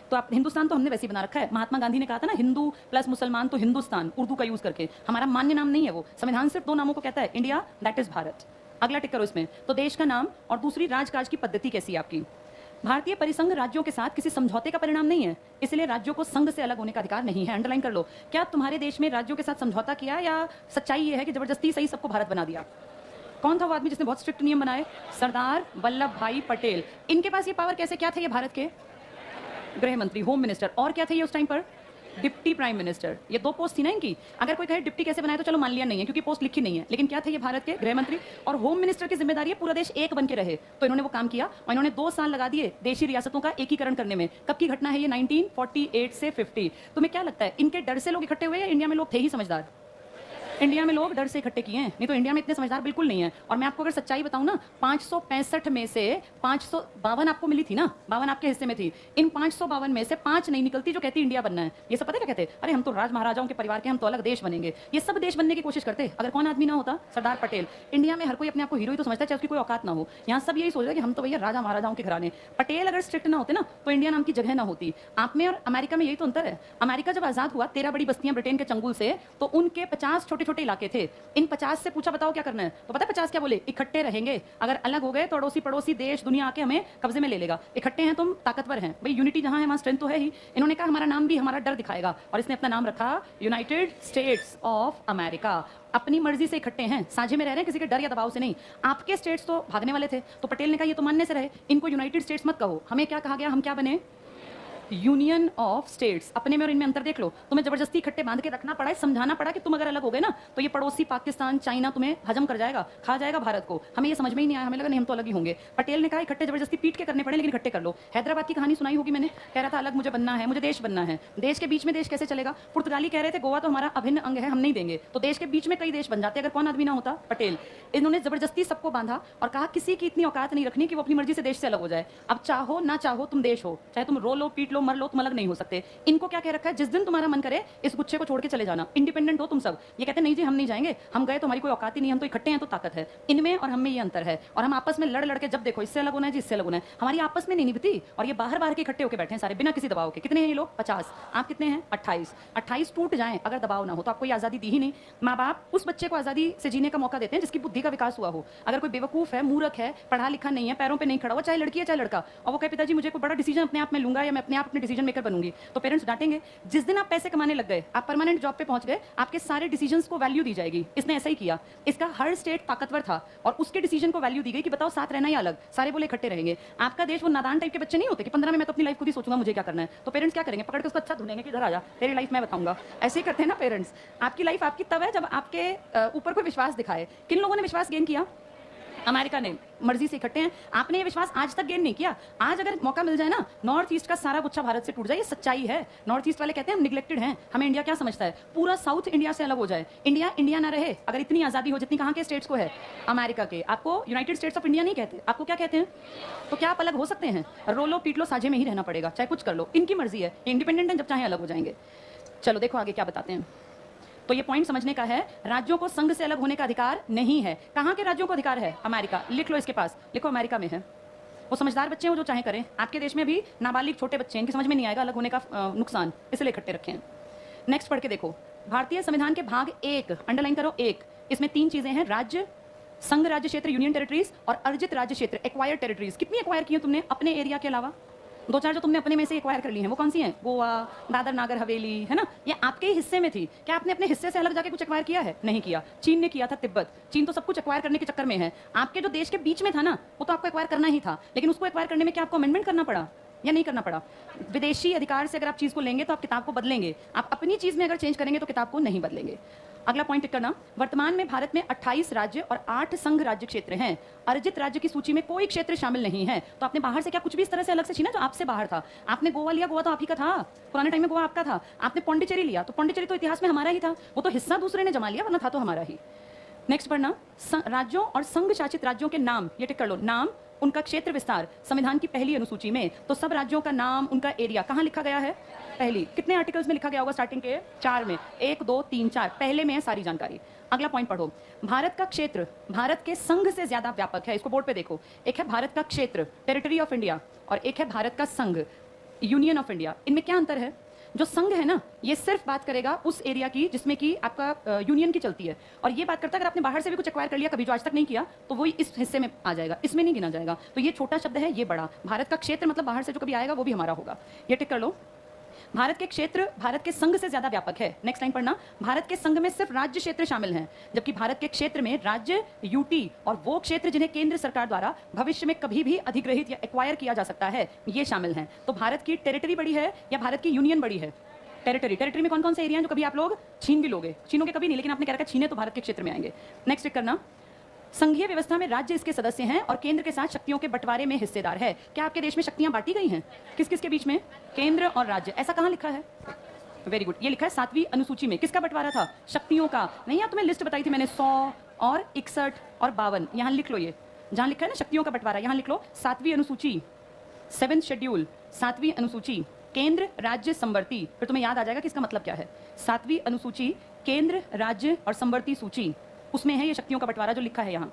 तो आप, हिंदुस्तान तो हमने वैसे ही बना रखा है। महात्मा गांधी ने कहा था ना, हिंदू प्लस मुसलमान तो हिंदुस्तान, उर्दू का यूज करके। हमारा मान्य नाम नहीं है वो, संविधान सिर्फ 2 नामों को कहता है, इंडिया दैट इज भारत। अगला टिक करो इसमें। तो देश का नाम और दूसरी, राजकाज की पद्धति कैसी है आपकी? भारतीय परिसंघ राज्यों के साथ किसी समझौते का परिणाम नहीं है, इसलिए राज्यों को संघ से अलग होने का अधिकार नहीं है। अंडरलाइन कर लो। क्या तुम्हारे देश में राज्यों के साथ समझौता किया, या सच्चाई ये है कि जबरदस्ती सही सबको भारत बना दिया? कौन था वो आदमी जिसने बहुत स्ट्रिक्ट नियम बनाए? सरदार वल्लभ भाई पटेल। इनके पास ये पावर कैसे, क्या थे ये भारत के? गृह मंत्री, होम मिनिस्टर। और क्या थे ये उस टाइम पर? Deputy prime minister. ये 2 पोस्ट थी ना इनकी। अगर कोई कहे डिप्टी कैसे बनाए तो चलो मान लिया नहीं है, क्योंकि पोस्ट लिखी नहीं है, लेकिन क्या थे ये भारत के? गृह मंत्री। और होम मिनिस्टर की जिम्मेदारी है पूरा देश एक बन के रहे, तो इन्होंने वो काम किया और इन्होंने 2 साल लगा दिए देशी रियासतों का एकीकरण करने में। कब की घटना है ये? 1948 से 50। तुम्हें क्या लगता है, इनके डर से लोग इकट्ठे हुए या इंडिया में लोग थे ही समझदार? इंडिया में लोग डर से इकट्ठे किए हैं, नहीं तो इंडिया में इतने समझदार बिल्कुल नहीं है। और मैं आपको अगर सच्चाई बताऊं ना, 565 में से 552 आपको मिली थी ना, 52 आपके हिस्से में थी। इन 552 में से 5 नहीं निकलती जो कहती इंडिया बनना है। ये सब पता है क्या कहते? अरे हम तो राज महाराजाओं के परिवार के, हम तो अलग देश बनेंगे। ये सब देश बनने की कोशिश करते, अगर कौन आदमी ना होता? सरदार पटेल। इंडिया में हर कोई अपने आप को हीरो ही तो समझता है, चाहे उसकी कोई औकात ना हो। यहाँ सब यही सोच रहे कि हम तो भैया राजा महाराजाओं के घराने। पटेल अगर स्ट्रिक्ट ना होते ना, तो इंडिया नाम की जगह ना होती। आप में और अमेरिका में यही तो अंतर है। अमेरिका जब आजाद हुआ, 13 बड़ी बस्तियां ब्रिटेन के चंगुल से, तो उनके 50 छोटे छोटे इलाके थे। इन 50 से पूछा बताओ क्या करना है, तो पता है 50 क्या बोले? इकट्ठे रहेंगे। अगर अलग हो गए तो अड़ोसी पड़ोसी देश दुनिया आके हमें कब्जे में ले लेगा। इकट्ठे हैं तुम, ताकतवर हैं भाई, यूनिटी जहां है वहां स्ट्रेंथ तो है ही। इन्होंने कहा हमारा नाम भी हमारा डर दिखाएगा, और इसने अपना नाम रखा यूनाइटेड स्टेट्स ऑफ अमेरिका। अपनी मर्जी से इकट्ठे हैं, साझे में रह रहे हैं, किसी के डर या दबाव से नहीं। आपके स्टेट्स तो भागने वाले थे, तो पटेल ने कहा ये तो मानने से रहे, इनको यूनाइटेड स्टेट्स मत कहो। हमें क्या कहा गया, हम क्या बने? Union of states. अपने में और इनमें अंतर देख लो। तुम्हें जबरदस्ती इकट्ठे बांध के रखना पड़ा है, समझाना पड़ा कि तुम अगर अलग हो गए ना, तो ये पड़ोसी पाकिस्तान, चाइना तुम्हें हजम कर जाएगा, खा जाएगा भारत को। हमें ये समझ में ही नहीं आया, हमें लगा नहीं हम तो अलग ही होंगे। पटेल ने कहा इकट्ठे जबरदस्ती पीट के करने पड़े, लेकिन इकट्ठे कर लो। हैदराबाद की कहानी सुनाई होगी मैंने, कह रहा था अलग मुझे बनना है, मुझे देश बनना है। देश के बीच में देश कैसे चलेगा? पुर्तगाली कह रहे थे गोवा तो हमारा अभिन्न अंग है, हम नहीं देंगे। तो देश के बीच में कई देश बन जाते, अगर कौन आदमी ना होता? पटेल। इन्होंने जबरदस्ती सबको बांधा और कहा किसी की इतनी औकात नहीं रखनी कि वो अपनी मर्जी से देश से अलग हो जाए। अब चाहो ना चाहो तुम देश हो, चाहे तुम रो लो, पीट लो, लो मर लो, तुम अलग नहीं हो सकते। इनको क्या कह रखा है, जिस दिन तुम्हारा मन करे इस गुच्छे को छोड़ के चले जाना, इंडिपेंडेंट हो तुम सब। ये कहते हैं नहीं जी हम नहीं जाएंगे, हम गए तो हमारी कोई औकात ही नहीं, हम तो इकट्ठे हैं तो ताकत है। इनमें और हम में ये अंतर है, और हम आपस में लड़ लड़ के जब देखो इससे अलग होना है, जिससे अलग होना है, हमारी आपस में नहीं निभती, और ये बाहर बाहर के इकट्ठे होकर बैठे हैं सारे बिना किसी दबाव के। कितने हैं ये लोग? 50। आप कितने हैं? 28। 28 टूट जाएं अगर दबाव ना हो तो आपको ये आजादी दी ही नहीं। माँ बाप उस बच्चे को आजादी से जीने का मौका देते हैं जिसकी बुद्धि का विकास हुआ हो। अगर कोई बेवकूफ है, मूर्ख है, पढ़ा लिखा नहीं है, पैरों पे नहीं खड़ा हुआ, चाहे लड़की है चाहे लड़का, और वो कहे पिताजी मुझे कोई बड़ा डिसीजन अपने आप में लूंगा या मैं अपने आप अपने डिसीजन मेकर बनूंगी, तो पेरेंट्स डांटेंगे। जिस दिन आप पैसे कमाने लग गए, आप परमानेंट जॉब पे पहुंच गए, आपके सारे डिसीजंस को वैल्यू दी जाएगी। इसने ऐसा ही किया, इसका हर स्टेट ताकतवर था और उसके डिसीजन को वैल्यू दी गई कि बताओ साथ रहना या अलग, सारे बोले इकट्ठे रहेंगे। आपका देश वो नादान टाइप के बच्चे नहीं होते कि 15 में मैं तो अपनी लाइफ खुद ही सोचूंगा मुझे क्या करना है, तो पेरेंट्स क्या करेंगे, पकड़ के उसको अच्छा ढूंढेंगे कि इधर आ जा तेरी लाइफ मैं बताऊंगा। ऐसे ही करते हैं ना पेरेंट्स। आपकी लाइफ आपकी तब है जब आपके ऊपर कोई विश्वास दिखाए। किन लोगों ने विश्वास गेन किया? अमेरिका ने, मर्जी से इकट्ठे हैं। आपने ये विश्वास आज तक गेन नहीं किया। आज अगर मौका मिल जाए ना, नॉर्थ ईस्ट का सारा गुच्छा भारत से टूट जाए, ये सच्चाई है। नॉर्थ ईस्ट वाले कहते हैं हम निगलेक्टेड हैं, हमें इंडिया क्या समझता है, पूरा साउथ इंडिया से अलग हो जाए, इंडिया इंडिया ना रहे। अगर इतनी आजादी हो जितनी कहाँ के स्टेट्स को है, अमेरिका के, आपको यूनाइटेड स्टेट्स ऑफ इंडिया नहीं कहते, आपको क्या कहते हैं? तो क्या आप अलग हो सकते हैं? रो लो पीट लो, साझे में ही रहना पड़ेगा, चाहे कुछ कर लो, इनकी मर्जी है, इंडिपेंडेंट है, जब चाहे अलग हो जाएंगे। चलो देखो आगे क्या बताते हैं। तो ये पॉइंट समझने का है, राज्यों को संघ से अलग होने का अधिकार नहीं है। कहां के राज्यों को अधिकार है? अमेरिका। लिख लो इसके पास, लिखो अमेरिका में है। वो समझदार बच्चे हैं, वो जो चाहे करें। आपके देश में भी नाबालिग छोटे बच्चे हैं, इनकी समझ में नहीं आएगा अलग होने का नुकसान, इसलिए इकट्ठे रखे हैं। नेक्स्ट पढ़ के देखो, भारतीय संविधान के भाग 1, अंडरलाइन करो 1, इसमें 3 चीजें हैं, राज्य, संघ राज्य क्षेत्र यूनियन टेरिटरीज, और अर्जित राज्य क्षेत्र एक्वायर्ड टेरिटरीज। कितनी एक्वायर की है तुमने अपने एरिया के अलावा? 2-4 जो तुमने अपने में से एक्वायर कर ली हैं, वो कौन सी हैं? गोवा, दादर नागर हवेली, है ना, ये आपके ही हिस्से में थी। क्या आपने अपने हिस्से से अलग जाके कुछ एक्वायर किया है? नहीं किया। चीन ने किया था, तिब्बत। चीन तो सब कुछ एक्वायर करने के चक्कर में है। आपके जो देश के बीच में था ना, वो तो आपको एक्वायर करना ही था, लेकिन उसको एक्वायर करने में क्या आपको अमेंडमेंट करना पड़ा या नहीं करना पड़ा? विदेशी अधिकार से अगर आप चीज को लेंगे तो आप किताब को बदलेंगे, आप अपनी चीज में अगर चेंज करेंगे तो किताब को नहीं बदलेंगे। अगला पॉइंट टिक करना, वर्तमान में भारत में 28 राज्य और 8 संघ राज्य क्षेत्र हैं। अर्जित राज्य की सूची में कोई क्षेत्र शामिल नहीं है। तो आपने बाहर से क्या कुछ भी इस तरह से अलग से छीना जो आपसे बाहर था? आपने गोवा लिया, गोवा तो आप ही का था, पुराने टाइम में गोवा आपका था। आपने पौंडीचेरी लिया, तो पौंडीचेरी तो इतिहास में हमारा ही था, वो तो हिस्सा दूसरे ने जमा लिया, वरना था तो हमारा ही। नेक्स्ट पढ़ना, राज्यों और संघ शासित राज्यों के नाम, ये टिक कर लो, नाम, उनका क्षेत्र विस्तार संविधान की पहली अनुसूची में। तो सब राज्यों का नाम, उनका एरिया कहाँ लिखा गया है? पहली। कितने आर्टिकल्स में लिखा गया होगा? स्टार्टिंग के 4 में, 1 2 3 4, पहले में है सारी जानकारी। अगला पॉइंट पढ़ो, भारत का क्षेत्र भारत के संघ से ज्यादा व्यापक है। इसको बोर्ड पे देखो, एक है भारत का क्षेत्र टेरिटरी ऑफ इंडिया, और एक है भारत का संघ यूनियन ऑफ इंडिया। इनमें क्या अंतर है? जो संघ है ना, ये सिर्फ बात करेगा उस एरिया की जिसमें कि आपका यूनियन की चलती है, और ये बात करता है अगर आपने बाहर से भी कुछ एक्वायर कर लिया कभी जो आज तक नहीं किया, तो वही इस हिस्से में आ जाएगा, इसमें नहीं गिना जाएगा। तो ये छोटा शब्द है, ये बड़ा। भारत का क्षेत्र मतलब बाहर से जो कभी आएगा वो भी हमारा होगा, ये टिक कर लो। भारत के क्षेत्र भारत के संघ से ज्यादा व्यापक है। नेक्स्ट लाइन पढ़ना, भारत के संघ में सिर्फ राज्य क्षेत्र शामिल हैं, जबकि भारत के क्षेत्र में राज्य, यूटी और वो क्षेत्र जिन्हें केंद्र सरकार द्वारा भविष्य में कभी भी अधिग्रहित या एक्वायर किया जा सकता है, ये शामिल हैं। तो भारत की टेरिटरी बड़ी है या भारत की यूनियन बड़ी है? टेरिटरी में कौन कौन से एरिया हैं जो कभी आप लोग छीन भी लोगे? छीनोगे कभी नहीं, लेकिन आपने कह रखा छीने तो भारत के क्षेत्र में आएंगे। नेक्स्ट टिक करना, संघीय व्यवस्था में राज्य इसके सदस्य हैं और केंद्र के साथ शक्तियों के बंटवारे में हिस्सेदार है। क्या आपके देश में शक्तियां बांटी गई हैं? किस किस के बीच में? केंद्र और राज्य। ऐसा कहां लिखा है? वेरी गुड, ये लिखा है 7वीं अनुसूची में। किसका बंटवारा था? शक्तियों का। नहीं, यार तुम्हें लिस्ट बताई थी मैंने, 100 और 61 और 52। यहां लिख लो, ये जहां लिखा है ना शक्तियों का बंटवारा, यहां लिख लो 7वीं अनुसूची, 7th शेड्यूल, 7वीं अनुसूची, केंद्र राज्य संवर्ती। फिर तुम्हें याद आ जाएगा कि इसका मतलब क्या है। 7वीं अनुसूची, केंद्र राज्य और संवर्ती सूची, उसमें है ये शक्तियों का बंटवारा जो लिखा है यहां।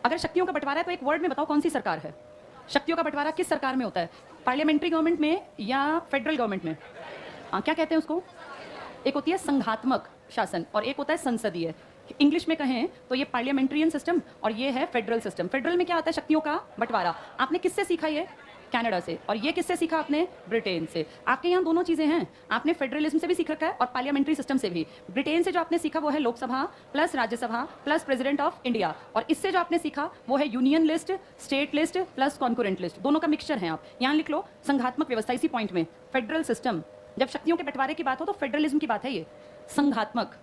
अगर शक्तियों का बंटवारा है तो एक वर्ड में बताओ कौन सी सरकार है? शक्तियों का बंटवारा किस सरकार में होता है? पार्लियामेंट्री गवर्नमेंट में या फेडरल गवर्नमेंट में? क्या कहते हैं उसको? एक होती है संघात्मक शासन और एक होता है संसदीय। इंग्लिश में कहें तो ये पार्लियामेंट्रियन सिस्टम और ये है फेडरल सिस्टम। फेडरल में क्या आता है? शक्तियों का बंटवारा। आपने किससे सीखा ये? कनाडा से। और ये किससे सीखा आपने? ब्रिटेन से। आपके यहाँ दोनों चीजें हैं, आपने फेडरलिज्म से भी सीख रखा है और पार्लियामेंट्री सिस्टम से भी। ब्रिटेन से जो आपने सीखा वो है Lok Sabha plus Rajya Sabha plus president of India, और इससे जो आपने सीखा वो है union list, state list plus concurrent list. दोनों का मिक्सचर है। आप यहाँ लिख लो संघात्मक व्यवस्था इसी पॉइंट में, फेडरल सिस्टम। जब शक्तियों के बंटवारे की बात हो तो फेडरलिज्म की बात है ये, संघात्मक।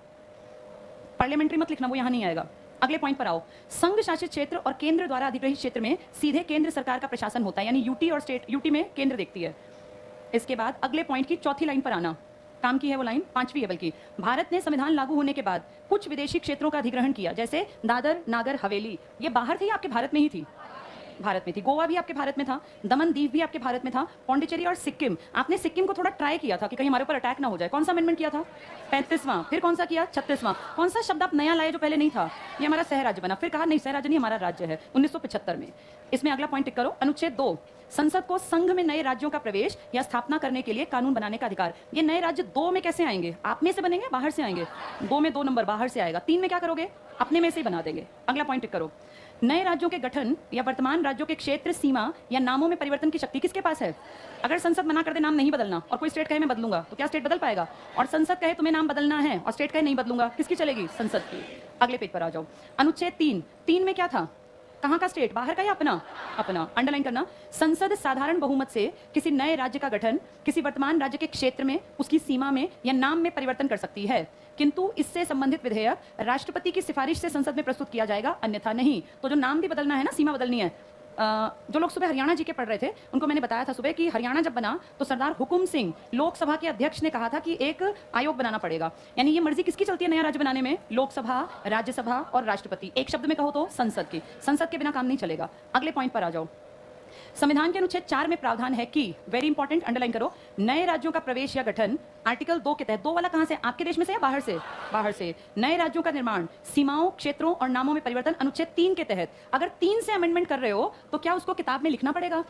पार्लियामेंट्री मत लिखना, वो यहाँ नहीं आएगा। अगले पॉइंट पर आओ, संघ शासित क्षेत्र और केंद्र द्वारा अधिग्रहित क्षेत्र में सीधे केंद्र सरकार का प्रशासन होता है, यानी यूटी और स्टेट। यूटी में केंद्र देखती है। इसके बाद अगले पॉइंट की चौथी लाइन पर आना, काम की है वो लाइन, 5वीं है बल्कि। भारत ने संविधान लागू होने के बाद कुछ विदेशी क्षेत्रों का अधिग्रहण किया, जैसे दादर नागर हवेली। ये बाहर थी, आपके भारत में ही थी? भारत में थी। गोवा भी आपके भारत में था, दमन दीव भी आपके भारत में था, पौंडीचेरी और सिक्किम। आपने सिक्किम को थोड़ा ट्राई किया था कि कहीं हमारे ऊपर अटैक ना हो जाए। कौन सा अमेंडमेंट किया था? 35वां। फिर कौन सा किया? 36वां। कौन सा शब्द आप नया लाए जो पहले नहीं था? ये हमारा सह राज्य बना। फिर कहा नहीं, सह राज्य नहीं, हमारा राज्य है 1975 में। इसमें अगला पॉइंट टिक करो, अनुच्छेद 2, संसद को संघ में नए राज्यों का प्रवेश या स्थापना करने के लिए कानून बनाने का अधिकार। ये नए राज्य 2 में कैसे आएंगे? आप में से बनेंगे, बाहर से आएंगे? 2 में 2 नंबर बाहर से आएगा, 3 में क्या करोगे? अपने में से ही बना देंगे। अगला पॉइंट टिक करो, नए राज्यों के गठन या वर्तमान राज्यों के क्षेत्र, सीमा या नामों में परिवर्तन की शक्ति किसके पास है? अगर संसद मना कर दे नाम नहीं बदलना और कोई स्टेट कहे मैं बदलूंगा, तो क्या स्टेट बदल पाएगा? और संसद कहे तुम्हें नाम बदलना है और स्टेट कहे नहीं बदलूंगा, किसकी चलेगी? संसद की। अगले पेज पर आ जाओ, अनुच्छेद 3 में क्या था? कहां का स्टेट? बाहर का या अपना? अपना। अंडरलाइन करना, संसद साधारण बहुमत से किसी नए राज्य का गठन किसी वर्तमान राज्य के क्षेत्र में, उसकी सीमा में या नाम में परिवर्तन कर सकती है, किंतु इससे संबंधित विधेयक राष्ट्रपति की सिफारिश से संसद में प्रस्तुत किया जाएगा, अन्यथा नहीं। तो जो नाम भी बदलना है ना, सीमा बदलनी है। जो लोग सुबह हरियाणा जी के पढ़ रहे थे उनको मैंने बताया था सुबह कि हरियाणा जब बना तो सरदार हुकुम सिंह लोकसभा के अध्यक्ष ने कहा था कि एक आयोग बनाना पड़ेगा। यानी ये मर्जी किसकी चलती है नया राज्य बनाने में? लोकसभा, राज्यसभा और राष्ट्रपति। एक शब्द में कहो तो संसद की। संसद के बिना काम नहीं चलेगा। अगले पॉइंट पर आ जाओ, संविधान के अनुच्छेद 4 में प्रावधान है कि, वेरी इंपॉर्टेंट, अंडरलाइन करो, नए राज्यों का प्रवेश या गठन आर्टिकल 2 के तहत, 2 वाला कहां से? आपके देश में से या बाहर से? बाहर से। नए राज्यों का निर्माण, सीमाओं, क्षेत्रों और नामों में परिवर्तन अनुच्छेद 3 के तहत। अगर 3 से अमेंडमेंट कर रहे हो तो क्या उसको किताब में लिखना पड़ेगा?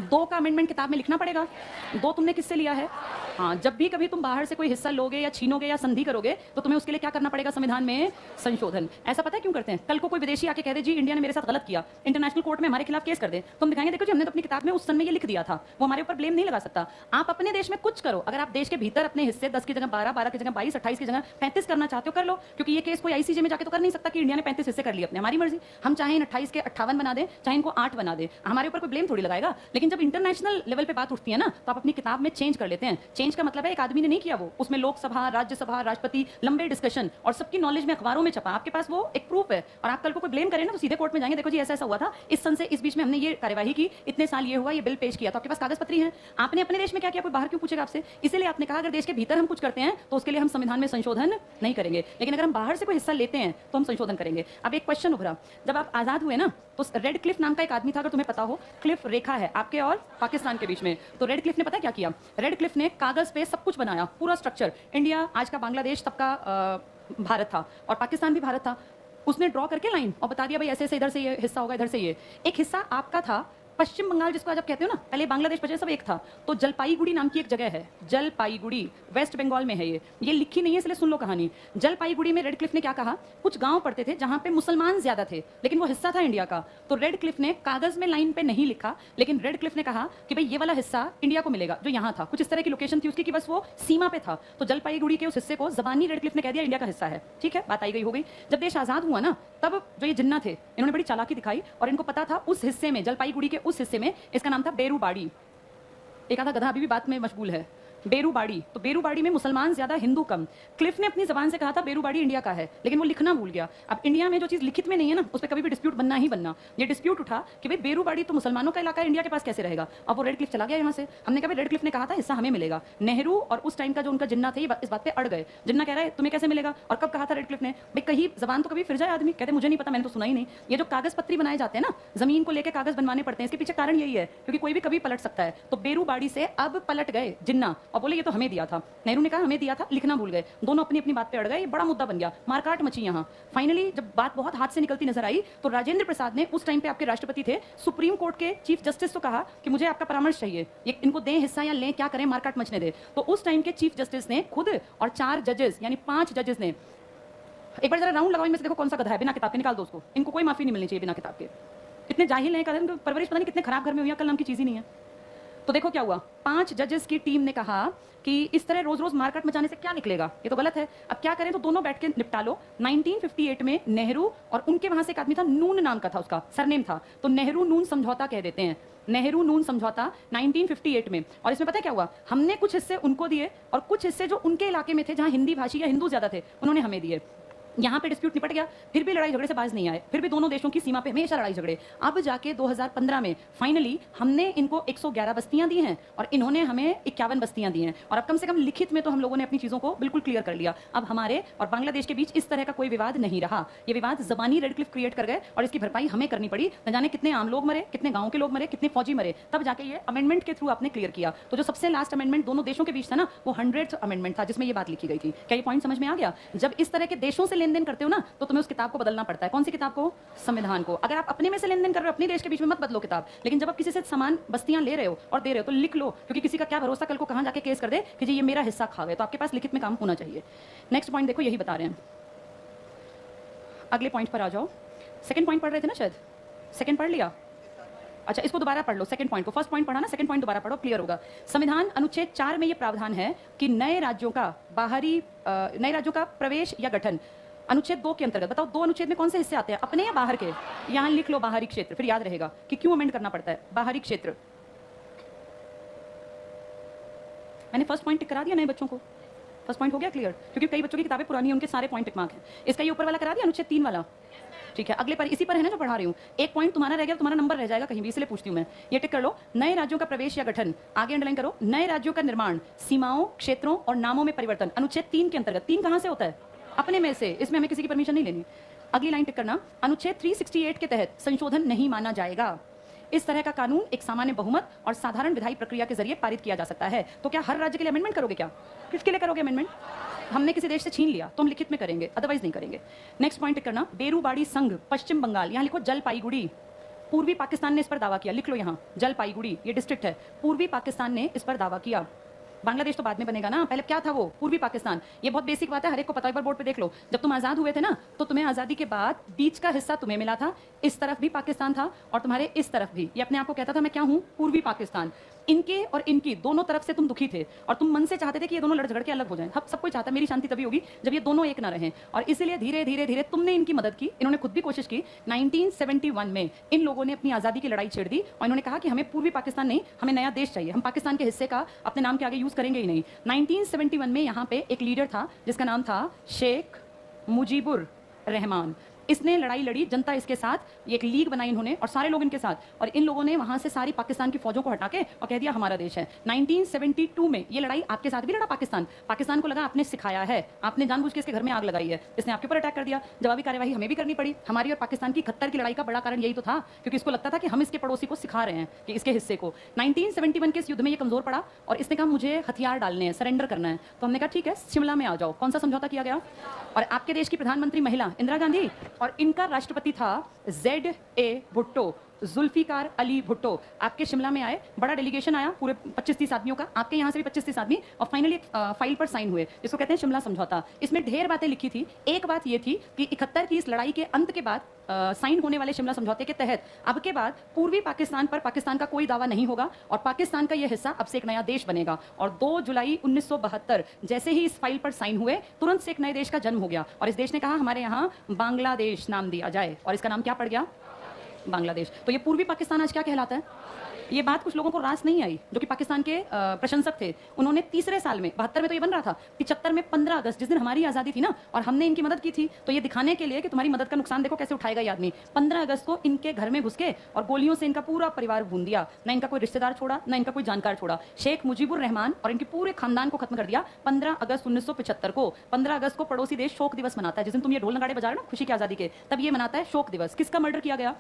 2 का अमेंडमेंट किताब में लिखना पड़ेगा। 2 तुमने किससे लिया है? हाँ, जब भी कभी तुम बाहर से कोई हिस्सा लोगे या छीनोगे या संधि करोगे तो तुम्हें उसके लिए क्या करना पड़ेगा? संविधान में संशोधन। ऐसा पता है क्यों करते हैं? कल को कोई विदेशी आके कह दे जी इंडिया ने मेरे साथ गलत किया, इंटरनेशनल कोर्ट में हमारे खिलाफ केस कर दे, तुम दिखाएंगे देखो जी हमने तो अपनी किताब में उस सन में ये लिख दिया था। वो हमारे ऊपर ब्लेम नहीं लगा सकता। आप अपने देश में कुछ करो, अगर आप देश के भीतर अपने हिस्से 10 की जगह 12, 12 की जगह 22, 28 की जगह 35 करना चाहते हो कर लो, क्योंकि ये केस कोई आईसीजे में जाके तो कर नहीं सकता कि इंडिया ने 35 हिस्से कर लिए अपने। हमारी मर्जी, हम चाहे इन 28 के 58 बना दें, चाहे इनको 8 बना दे, हमारे ऊपर कोई ब्लेम थोड़ी लगाएगा। लेकिन जब इंटरनेशनल लेवल पे बात उठती है ना, तो आप अपनी किताब में चेंज कर लेते हैं। चेंज का मतलब है एक आदमी ने नहीं किया, वो उसमें लोकसभा, राज्यसभा, राष्ट्रपति, लंबे डिस्कशन और सबकी नॉलेज में अखबारों में छपा, आपके पास वो एक प्रूफ है। और आप कल को कोई ब्लेम करें ना तो सीधे कोर्ट में जाएंगे, देखो जी ऐसा ऐसा हुआ था, इस सन से इस बीच में हमने ये कार्यवाही की, इतने साल ये हुआ, ये बिल पेश किया, तो आपके पास कागज पत्री है। आपने अपने देश में क्या किया, कोई बाहर क्यों पूछेगा आपसे? इसीलिए आपने कहा अगर देश के भीतर हम कुछ करते हैं तो उसके लिए हम संविधान में संशोधन नहीं करेंगे, लेकिन अगर हम बाहर से कोई हिस्सा लेते हैं तो हम संशोधन करेंगे। अब एक क्वेश्चन उभरा, जब आप आजाद हुए ना तो रेड क्लिफ नाम का एक आदमी था, अगर तुम्हें पता हो, क्लिफ रेखा है आपके और पाकिस्तान के बीच में, तो रेड क्लिफ ने पता क्या किया? रेड क्लिफ ने कागज पे सब कुछ बनाया, पूरा स्ट्रक्चर। इंडिया आज का बांग्लादेश तब का भारत था और पाकिस्तान भी भारत था। उसने ड्रॉ करके लाइन और बता दिया भाई ऐसे ऐसे इधर से ये हिस्सा होगा, इधर से ये। एक हिस्सा आपका था पश्चिम बंगाल, जिसको आज आप कहते हो ना, पहले बांग्लादेश पश्चिम सब एक था। तो जलपाईगुड़ी नाम की एक जगह है, जलपाईगुड़ी वेस्ट बंगाल में है। ये लिखी नहीं है इसलिए सुन लो कहानी। जलपाईगुड़ी में रेड क्लिफ ने क्या कहा, कुछ गांव पड़ते थे जहां पे मुसलमान ज्यादा थे लेकिन वो हिस्सा था इंडिया का। तो रेड क्लिफ ने कागज में लाइन पे नहीं लिखा, लेकिन रेड क्लिफ ने कहा कि भाई ये वाला हिस्सा इंडिया को मिलेगा जो यहाँ था। कुछ इस तरह की लोकेशन थी उसकी कि बस वो सीमा पे था। तो जलपाईगुड़ी के उस हिस्से को जबानी रेड क्लिफ ने कह दिया इंडिया का हिस्सा है। ठीक है, बात आई गई हो गई। जब देश आजाद हुआ ना, तब जो ये जिन्ना थे इन्होंने बड़ी चालाकी दिखाई और इनको पता था उस हिस्से में, जलपाईगुड़ी के उस हिस्से में, इसका नाम था बेरूबाड़ी। एक आधा गधा अभी भी बात में मशगूल है, बेरूबाड़ी। तो बेरूबाड़ी में मुसलमान ज्यादा, हिंदू कम। क्लिफ ने अपनी जबान से कहा था बेरूबाड़ी इंडिया का है, लेकिन वो लिखना भूल गया। अब इंडिया में जो चीज लिखित में नहीं है ना, उस पर कभी भी डिस्प्यूट बनना ही बनना। ये डिस्प्यूट उठा कि भाई बेरूबाड़ी तो मुसलमानों का इलाका है, इंडिया के पास कैसे रहेगा। अब वो रेड क्लिफ चला गया यहाँ से। हमने कहा रेड क्लिफ ने कहा था हिस्सा हमें मिलेगा। नेहरू और उस टाइम का जो उनका जिन्ना थे इस बात पे अड़ गए। जिन्ना कह रहा है तुम्हें कैसे मिलेगा, और कब कहा था रेड क्लिफ ने? भाई कहीं जबान तो कभी फिर जाए आदमी, कहते मुझे नहीं पता, मैंने तो सुना ही नहीं। ये जो कागज पत्री बनाए जाते हैं ना, जमीन को लेकर कागज बनवाने पड़ते हैं, इसके पीछे कारण यही है क्योंकि कोई भी कभी पलट सकता है। तो बेरूबाड़ी से अब पलट गए जिन्ना और बोले ये तो हमें दिया था। नेहरू ने कहा हमें दिया था, लिखना भूल गए। दोनों अपनी अपनी बात पे अड़ गए, ये बड़ा मुद्दा बन गया, मारकाट मची यहाँ। फाइनली जब बात बहुत हाथ से निकलती नजर आई तो राजेंद्र प्रसाद ने, उस टाइम पे आपके राष्ट्रपति थे, सुप्रीम कोर्ट के चीफ जस्टिस को कहा कि मुझे आपका परामर्श चाहिए, ये इनको दें हिस्सा या लें, क्या करें, मारकाट मचने दे। तो उस टाइम के चीफ जस्टिस ने खुद और 4 जजेस यानी 5 जजेस ने, एक बार जरा राउंड लगाओ इनमें से, देखो कौन सा गधा है बिना किताब के, निकाल दो उसको। इनको कोई माफी नहीं मिलनी चाहिए बिना किताब के। इतने जाहिल हैं, परवरिश पता नहीं कितने खराब घर में हुई, अकल नाम की चीज ही नहीं है। तो देखो क्या हुआ, 5 जजेस की टीम ने कहा कि इस तरह रोज रोज मारकाट मचाने से क्या निकलेगा, ये तो गलत है, अब क्या करें। तो दोनों बैठ के निपटा लो। 1958 में नेहरू और उनके वहां से एक आदमी था, नून नाम का था, उसका सरनेम था, तो नेहरू नून समझौता कह देते हैं। नेहरू नून समझौता 1958 में। और इसमें पता है क्या हुआ, हमने कुछ हिस्से उनको दिए और कुछ हिस्से जो उनके इलाके में थे जहां हिंदी भाषी या हिंदू ज्यादा थे उन्होंने हमें दिए। यहाँ पे डिस्प्यूट निपट गया, फिर भी लड़ाई झगड़े से बाज नहीं आए, फिर भी दोनों देशों की सीमा पे हमेशा लड़ाई झगड़े। अब जाके 2015 में फाइनली हमने इनको 111 बस्तियां दी हैं और इन्होंने हमें 51 बस्तियां दी हैं, और अब कम से कम लिखित में तो हम लोगों ने अपनी चीजों को बिल्कुल क्लियर कर लिया। अब हमारे और बांग्लादेश के बीच इस तरह का कोई विवाद नहीं रहा। ये विवाद जबानी रेड क्लिफ क्रिएट कर गए और इसकी भरपाई हमें करनी पड़ी। न जाने कितने आम लोग मरे, कितने गांव के लोग मरे, कितने फौजी मरे, तब जाके ये अमेंडमेंट के थ्रू आपने क्लियर किया। तो जो सबसे लास्ट अमेंडमेंट दोनों देशों के बीच था ना, वो 100th अमेंडमेंट था जिसमें ये बात लिखी गई थी। क्या ये पॉइंट समझ में आ गया? जब इस तरह के देशों से लेन देन करते हो ना, तो तुम्हें उस किताब को बदलना पड़ता है। कौन सी किताब को? संविधान को। अगर आप अपने में से लेन देन कर रहे हो अपने देश के बीच में, मत बदलो किताब। लेकिन जब आप किसी से समान बस्तियां ले रहे हो और दे रहे हो तो लिख लो, क्योंकि किसी का क्या भरोसा कल को कहां जाके केस कर दे कि जी ये मेरा हिस्सा खा गए। तो आपके पास लिखित में काम होना चाहिए। नेक्स्ट पॉइंट देखो, यही बता रहे हैं। अगले पॉइंट पर आ जाओ। सेकंड पॉइंट पढ़ रहे थे ना शायद, सेकंड पढ़ लिया? अच्छा, इसको दोबारा पढ़ लो। सेकंड पॉइंट को, फर्स्ट पॉइंट पढ़ा ना, सेकंड पॉइंट दोबारा पढ़ो, क्लियर होगा। संविधान अनुच्छेद 4 में यह प्रावधान है कि नए राज्यों का प्रवेश या गठन अनुच्छेद 2 के अंतर्गत, बताओ 2 अनुच्छेद में कौन से हिस्से आते हैं, अपने या बाहर के? यहां लिख लो बाहरी क्षेत्र, फिर याद रहेगा कि क्यों अमेंड करना पड़ता है। बाहरी क्षेत्र, मैंने फर्स्ट पॉइंट टिक करा दिया नए बच्चों को। फर्स्ट पॉइंट हो गया क्लियर? क्योंकि कई बच्चों की किताबें पुरानी हैं, उनके सारे पॉइंट टिक मार्क हैं। इसका ये ऊपर वाला करा दिया, अनुच्छेद 3 वाला? ठीक है, अगले पर इसी पर है ना जो पढ़ा रही हूँ। एक पॉइंट तुम्हारा रह गया, तुम्हारा नंबर रह जाएगा कहीं भी, इसलिए पूछती हूँ मैं। ये टिक कर लो, नए राज्यों का प्रवेश या गठन, आगे अंडरलाइन करो, नए राज्यों का निर्माण, सीमाओं, क्षेत्रों और नामों में परिवर्तन, अनुच्छेद 3 के अंतर्गत। 3 कहां से होता है? अपने में से, इसमें हमें किसी की परमिशन नहीं लेनी। अगली लाइन टिक करना, अनुच्छेद 368 के तहत संशोधन नहीं माना जाएगा। इस तरह का कानून एक सामान्य बहुमत और साधारण विधायी प्रक्रिया के जरिए पारित किया जा सकता है। तो क्या हर राज्य के लिए अमेंडमेंट करोगे? क्या किसके लिए करोगे अमेंडमेंट? हमने किसी देश से छीन लिया तो हम लिखित में करेंगे, अदरवाइज नहीं करेंगे। नेक्स्ट पॉइंट करना, बेरूबाड़ी संघ पश्चिम बंगाल, यहां लिखो जलपाईगुड़ी। पूर्वी पाकिस्तान ने इस पर दावा किया, लिख लो यहां जलपाईगुड़ी, ये डिस्ट्रिक्ट है। पूर्वी पाकिस्तान ने इस पर दावा किया। बांग्लादेश तो बाद में बनेगा ना, पहले क्या था वो? पूर्वी पाकिस्तान। ये बहुत बेसिक बात है, हर एक को पता है, एक बार बोर्ड पे देख लो। जब तुम आजाद हुए थे ना, तो तुम्हें आजादी के बाद बीच का हिस्सा तुम्हें मिला था, इस तरफ भी पाकिस्तान था और तुम्हारे इस तरफ भी। ये अपने आप को कहता था मैं क्या हूं? पूर्वी पाकिस्तान। इनके और इनकी दोनों तरफ से तुम दुखी थे और तुम मन से चाहते थे कि ये दोनों लड़ झगड़ के अलग हो जाएं। सब कोई चाहता है मेरी शांति तभी होगी जब ये दोनों एक ना रहें, और इसीलिए धीरे धीरे धीरे तुमने इनकी मदद की, इन्होंने खुद भी कोशिश की। 1971 में इन लोगों ने अपनी आजादी की लड़ाई छेड़ दी और इन्होंने कहा कि हमें पूर्वी पाकिस्तान नहीं, हमें नया देश चाहिए, हम पाकिस्तान के हिस्से का अपने नाम के आगे यूज करेंगे ही नहीं। 1971 में यहाँ पे एक लीडर था जिसका नाम था शेख मुजीबुर रहमान। इसने लड़ाई लड़ी, जनता इसके साथ, एक लीग बनाई इन्होंने और सारे लोग इनके साथ, और इन लोगों ने वहां से सारी पाकिस्तान की फौजों को हटा के और कह दिया हमारा देश है। 1972 में ये लड़ाई आपके साथ भी लड़ा पाकिस्तान को लगा आपने सिखाया है, आपने जानबूझ के इसके घर में आग लगाई है, इसने आपके ऊपर अटैक कर दिया, जवाबी कार्यवाही हमें भी करनी पड़ी। हमारी और पाकिस्तान की 71 की लड़ाई का बड़ा कारण यही तो था, क्योंकि इसको लगता था कि हम इसके पड़ोसी को सिखा रहे हैं कि इसके हिस्से को। 1971 के इस युद्ध में ये कमजोर पड़ा और इसने कहा मुझे हथियार डालने हैं, सरेंडर करना है। तो हमने कहा ठीक है, शिमला में आ जाओ। कौन सा समझौता किया गया? और आपके देश की प्रधानमंत्री महिला इंदिरा गांधी और इनका राष्ट्रपति था ZA भुट्टो, जुल्फिकार अली भुट्टो। आपके शिमला में आए, बड़ा डेलीगेशन आया पूरे 25-30 आदमियों का, आपके यहाँ से भी 25-30 आदमी, और फाइनली फाइल पर साइन हुए, जिसको कहते हैं शिमला समझौता। इसमें ढेर बातें लिखी थी। एक बात ये थी कि 71 की इस लड़ाई के अंत के बाद साइन होने वाले शिमला समझौते के तहत अब के बाद पूर्वी पाकिस्तान पर पाकिस्तान का कोई दावा नहीं होगा और पाकिस्तान का यह हिस्सा अब से एक नया देश बनेगा। और 2 जुलाई 1972 जैसे ही इस फाइल पर साइन हुए, तुरंत से एक नए देश का जन्म हो गया और इस देश ने कहा हमारे यहाँ बांग्लादेश नाम दिया जाए, और इसका नाम क्या पड़ गया? बांग्लादेश। तो ये पूर्वी पाकिस्तान आज क्या कहलाता है? ये बात कुछ लोगों को रास नहीं आई जो कि पाकिस्तान के प्रशंसक थे। उन्होंने तीसरे साल में, 72 में तो ये बन रहा था, 75 में 15 अगस्त जिस दिन हमारी आज़ादी थी ना और हमने इनकी मदद की थी, तो ये दिखाने के लिए कि तुम्हारी मदद का नुकसान देखो कैसे उठाएगा ये आदमी, 15 अगस्त को इनके घर में घुस के और गोलियों से इनका पूरा परिवार भून दिया। ना इनका कोई रिश्तेदार छोड़ा, ना इनका कोई जानकार छोड़ा। शेख मुजीबुर रहमान और इनके पूरे खानदान को खत्म कर दिया 15 अगस्त 1975 को। 15 अगस्त को पड़ोसी देश शोक दिवस मनाता है, जिस दिन तुम ये ढोल नगाड़े बजा रहे हो ना खुशी की आज़ादी के, तब ये मनाता है शोक दिवस। किसका मर्डर किया गया?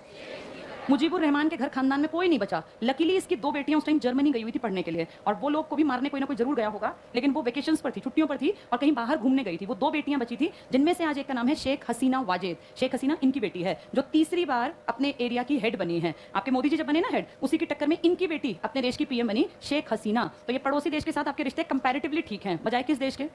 मुजीबुर रहमान के घर खानदान में कोई नहीं बचा। लकीली इसकी 2 बेटियां उस टाइम जर्मनी गई हुई थी पढ़ने के लिए, और वो लोग को भी मारने कोई ना कोई जरूर गया होगा, लेकिन वो वेकेशंस पर थी, छुट्टियों पर थी और कहीं बाहर घूमने गई थी। वो 2 बेटियां बची थी, जिनमें से आज एक का नाम है शेख हसीना वाजेद। शेख हसीना इनकी बेटी है जो तीसरी बार अपने एरिया की हेड बनी है। आपके मोदी जी जब बने ना हेड, उसी की टक्कर में इनकी बेटी अपने देश की PM बनी, शेख हसीना। तो ये पड़ोसी देश के साथ आपके रिश्ते कंपैरेटिवली ठीक हैं, बजाय किस देश के?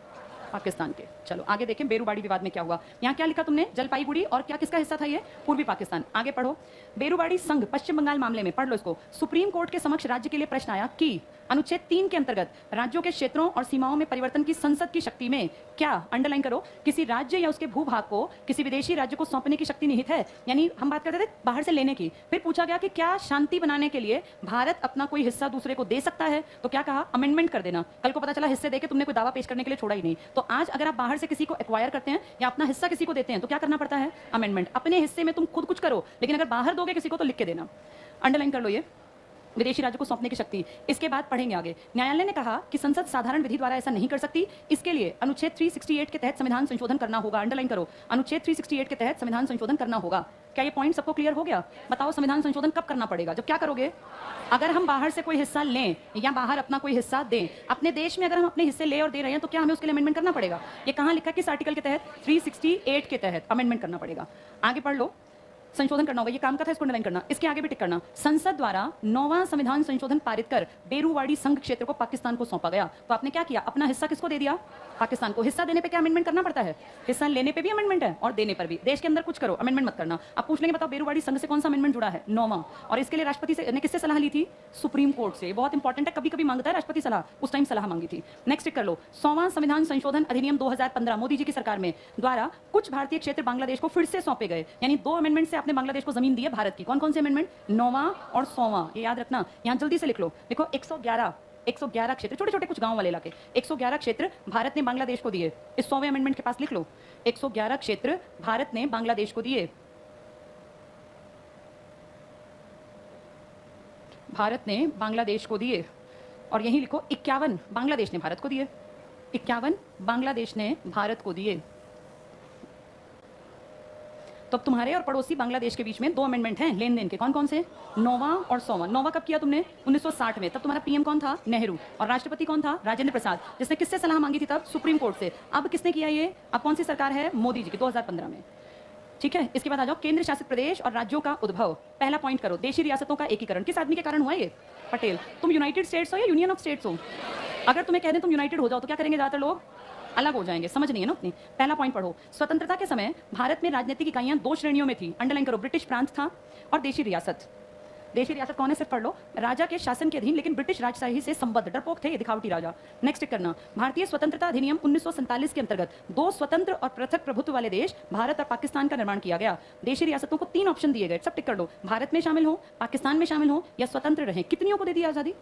पाकिस्तान के। चलो आगे देखें बेरूबाड़ी विवाद में क्या हुआ। यहाँ क्या लिखा तुमने? जलपाईगुड़ी, और क्या किसका हिस्सा था ये? पूर्वी पाकिस्तान। आगे पढ़ो। बेरूबाड़ी संघ पश्चिम बंगाल मामले में, पढ़ लो इसको। सुप्रीम कोर्ट के समक्ष राज्य के लिए प्रश्न आया कि अनुच्छेद 3 के अंतर्गत राज्यों के क्षेत्रों और सीमाओं में परिवर्तन की संसद की शक्ति में क्या, अंडरलाइन करो, किसी राज्य या उसके भूभाग को किसी विदेशी राज्य को सौंपने की शक्ति निहित है। यानी हम बात करते थे बाहर से लेने की, फिर पूछा गया कि क्या शांति बनाने के लिए भारत अपना कोई हिस्सा दूसरे को दे सकता है? तो क्या कहा? अमेंडमेंट कर देना। कल को पता चला हिस्से देके तुमने कोई दावा पेश करने के लिए छोड़ा ही नहीं, तो तो आज अगर आप बाहर से किसी को एक्वायर करते हैं या अपना हिस्सा किसी को देते हैं तो क्या करना पड़ता है? अमेंडमेंट। अपने हिस्से में तुम खुद कुछ करो, लेकिन अगर बाहर दोगे किसी को तो लिख के देना। अंडरलाइन कर लो ये, विदेशी राज्य को सौंपने की शक्ति। इसके बाद पढ़ेंगे आगे। न्यायालय ने कहा कि संसद साधारण विधि द्वारा ऐसा नहीं कर सकती, इसके लिए अनुच्छेद 368 के तहत संविधान संशोधन करना होगा। अंडरलाइन करो, अनुच्छेद 368 के तहत संविधान संशोधन करना होगा। क्या ये पॉइंट सबको क्लियर हो गया? बताओ संविधान संशोधन कब करना पड़ेगा? जब क्या करोगे? अगर हम बाहर से कोई हिस्सा लें या बाहर अपना कोई हिस्सा दें, अपने देश में अगर हम अपने हिस्से ले और दे रहे हैं तो क्या हमें उसके लिए अमेंडमेंट करना पड़ेगा? ये कहां लिखा है? किस आर्टिकल के तहत? 368 के तहत अमेंडमेंट करना पड़ेगा। आगे पढ़ लो, संशोधन करना होगा, ये काम का था, इसको अंडरलाइन करना। इसके आगे भी टिक करना। संसद द्वारा 9वां संविधान संशोधन पारित कर बेरूवाड़ी संघ क्षेत्र को पाकिस्तान को सौंपा गया। तो आपने क्या किया? अपना हिस्सा किसको दे दिया? पाकिस्तान को। हिस्सा देने पे क्या अमेंडमेंट करना पड़ता है? हिस्सा लेने पे भी अमेंडमेंट है और देने पर भी। देश के अंदर कुछ करो, अमेंडमेंट मत करना। अब पूछ लेंगे बताओ बेरूवाड़ी संघ से कौन सा अमेंडमेंट जुड़ा है? 9वां। और इसके लिए राष्ट्रपति से ने किससे सलाह ली थी? सुप्रीम कोर्ट से। बहुत इंपॉर्टेंट है, कभी कभी मांगता है राष्ट्रपति सलाह, उस टाइम सलाह मांगी थी। नेक्स्ट टिक कर लो, 100वां संविधान संशोधन अधिनियम 2015 मोदी जी की सरकार में द्वारा कुछ भारतीय क्षेत्र बांग्लादेश को फिर से सौंपे गए। यानी 2 अमेंडमेंट से आपने बांग्लादेश को जमीन दी है भारत की। कौन कौन से अमेंडमेंट? 9वां और 100वां। ये याद रखना, यहां जल्दी से लिख लो। देखो 111 क्षेत्र, छोटे छोटे कुछ गांव वाले इलाके, 111 क्षेत्र भारत ने बांग्लादेश को दिए। इस 100वें अमेंडमेंट के पास लिख लो, 111 क्षेत्र भारत ने बांग्लादेश को दिए। भारत ने बांग्लादेश को दिए। और यही लिखो 51 बांग्लादेश ने भारत को दिए। 51 बांग्लादेश ने भारत को दिए। तो अब तुम्हारे और पड़ोसी बांग्लादेश के बीच में 2 अमेंडमेंट हैं लेन देन के। कौन कौन से? 9वां और 100वां। 9वां कब किया तुमने? 1960 में। तब तुम्हारा पीएम कौन था? नेहरू। और राष्ट्रपति कौन था? राजेंद्र प्रसाद, जिसने किससे सलाह मांगी थी तब? सुप्रीम कोर्ट से। अब किसने किया ये? अब कौन सी सरकार है? मोदी जी की, 2015 में। ठीक है, इसके बाद आ जाओ केंद्र शासित प्रदेश और राज्यों का उद्भव। पहला पॉइंट करो, देशी रियासतों का एकीकरण। किस आदमी के कारण हुआ ये? पटेल। तुम यूनाइटेड स्टेट्स हो या यूनियन ऑफ स्टेट्स हो? अगर तुम्हें कह दें तुम यूनाइटेड हो जाओ तो क्या करेंगे ज्यादातर लोग? अलग हो जाएंगे। समझ नहीं है ना उतनी। पहला पॉइंट पढ़ो, स्वतंत्रता के समय भारत में राजनीतिक इकाइयां 2 श्रेणियों में थी। अंडरलाइन करो, ब्रिटिश प्रांत था और देशी रियासत। देशी रियासत कौन है? सिर्फ पढ़ लो, राजा के शासन के अधीन लेकिन ब्रिटिश राजशाही से संबद्ध, डरपोक थे ये, दिखावटी राजा। नेक्स्ट करना, भारतीय स्वतंत्रता अधिनियम 1947 के अंतर्गत 2 स्वतंत्र और पृथक प्रभुत्व वाले देश भारत और पाकिस्तान का निर्माण किया गया। देशी रियासतों को 3 ऑप्शन दिए गए, सब टिक कर लो। भारत में शामिल हो, पाकिस्तान में शामिल हो या स्वतंत्र रहे। कितनियों को दे दी आजादी?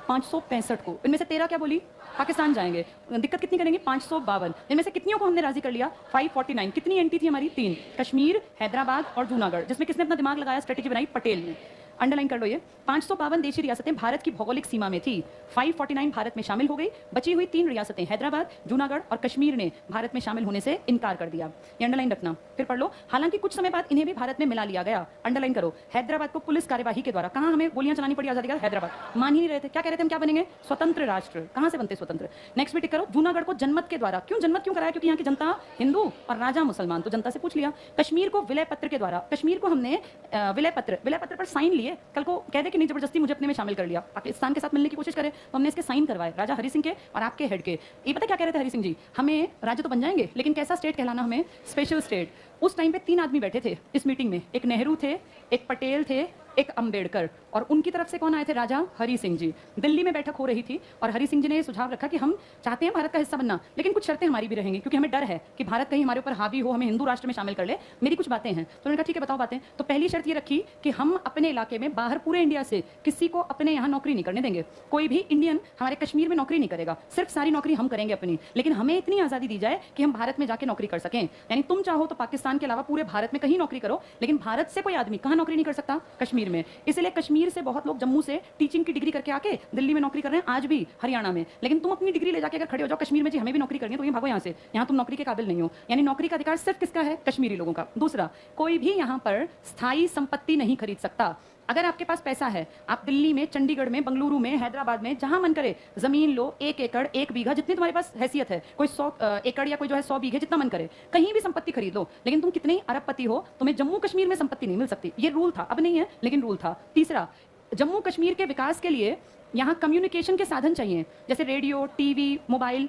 565 को। इनमें से 13 क्या बोली? पाकिस्तान जाएंगे। दिक्कत कितनी करेंगे? 552। इनमें से कितनियों को हमने राजी कर लिया? 549। कितनी एंटी थी हमारी? 3। कश्मीर, हैदराबाद और जूनागढ़। जिसमें किसने अपना दिमाग लगाया, स्ट्रेटेजी बनाई? पटेल ने। अंडरलाइन कर लो ये, 552 देशी रियासतें भारत की भौगोलिक सीमा में थी। 549 भारत में शामिल हो गई। बची हुई 3 रियासतें हैदराबाद, जूनागढ़ और कश्मीर ने भारत में शामिल होने से इनकार कर दिया। ये अंडरलाइन रखना। फिर पढ़ लो, हालांकि कुछ समय बाद इन्हें भी भारत में मिला लिया गया। अंडरलाइन करो, हैदराबाद को पुलिस कार्यवाही के द्वारा, कहां हमें गोलियां चलानी पड़ी आजादी का? हैदराबाद। मान ही नहीं रहे थे। क्या कह रहे थे हम क्या बनेंगे? स्वतंत्र राष्ट्र। कहां से बनते स्वतंत्र? नेक्स्ट भी टिक करो, जूनागढ़ को जनमत के द्वारा। क्यों जनमत क्यों कराया? क्योंकि यहाँ की जनता हिंदू और राजा मुसलमान, तो जनता से पूछ लिया। कश्मीर को विलय पत्र के द्वारा, कश्मीर को हमने विलय पत्र पर साइन लिए। कल को कह दे कि नहीं जबरदस्ती मुझे अपने में शामिल कर लिया, पाकिस्तान के साथ मिलने की कोशिश करे, तो हमने इसके साइन करवाए, राजा हरि सिंह के और आपके हेड के। ये पता क्या कह रहे थे हरि सिंह जी? हमें राज्य तो बन जाएंगे लेकिन कैसा स्टेट कहलाना? हमें स्पेशल स्टेट। उस टाइम पे 3 आदमी बैठे थे इस मीटिंग में, एक नेहरू थे, एक पटेल थे, एक अंबेडकर, और उनकी तरफ से कौन आए थे? राजा हरि सिंह जी। दिल्ली में बैठक हो रही थी और हरि सिंह जी ने यह सुझाव रखा कि हम चाहते हैं भारत का हिस्सा बनना, लेकिन कुछ शर्तें हमारी भी रहेंगी, क्योंकि हमें डर है कि भारत कहीं हमारे ऊपर हावी हो, हमें हिंदू राष्ट्र में शामिल कर ले। मेरी कुछ बातें हैं। तो उन्होंने कहा ठीक है बताओ बातें। तो पहली शर्त ये रखी कि हम अपने इलाके में बाहर पूरे इंडिया से किसी को अपने यहाँ नौकरी नहीं करने देंगे। कोई भी इंडियन हमारे कश्मीर में नौकरी नहीं करेगा, सिर्फ सारी नौकरी हम करेंगे अपनी, लेकिन हमें इतनी आजादी दी जाए कि हम भारत में जाके नौकरी कर सकें। यानी तुम चाहो तो पाकिस्तान के अलावा पूरे भारत में कहीं नौकरी करो, लेकिन भारत से कोई आदमी कहाँ नौकरी नहीं कर सकता? कश्मीर में। इसलिए कश्मीर से बहुत लोग जम्मू से टीचिंग की डिग्री करके आके दिल्ली में नौकरी कर रहे हैं, आज भी हरियाणा में। लेकिन तुम अपनी डिग्री ले जाके अगर खड़े हो जाओ कश्मीर में, जी हमें भी नौकरी करनी है, तो ये भागो यहाँ से, यहाँ तुम नौकरी के काबिल नहीं हो। यानी नौकरी का अधिकार सिर्फ किसका है? कश्मीरी लोगों का। दूसरा, कोई भी यहाँ पर स्थायी संपत्ति नहीं खरीद सकता। अगर आपके पास पैसा है, आप दिल्ली में, चंडीगढ़ में, बंगलुरु में, हैदराबाद में, जहां मन करे जमीन लो, 1 एकड़ 1 बीघा, जितनी तुम्हारे पास हैसियत है, कोई 100 एकड़ या कोई जो है 100 बीघे, जितना मन करे कहीं भी संपत्ति खरीद लो। लेकिन तुम कितने अरबपति हो, तुम्हें जम्मू कश्मीर में संपत्ति नहीं मिल सकती। ये रूल था, अब नहीं है लेकिन रूल था। तीसरा, जम्मू कश्मीर के विकास के लिए यहाँ कम्युनिकेशन के साधन चाहिए, जैसे रेडियो, टीवी, मोबाइल।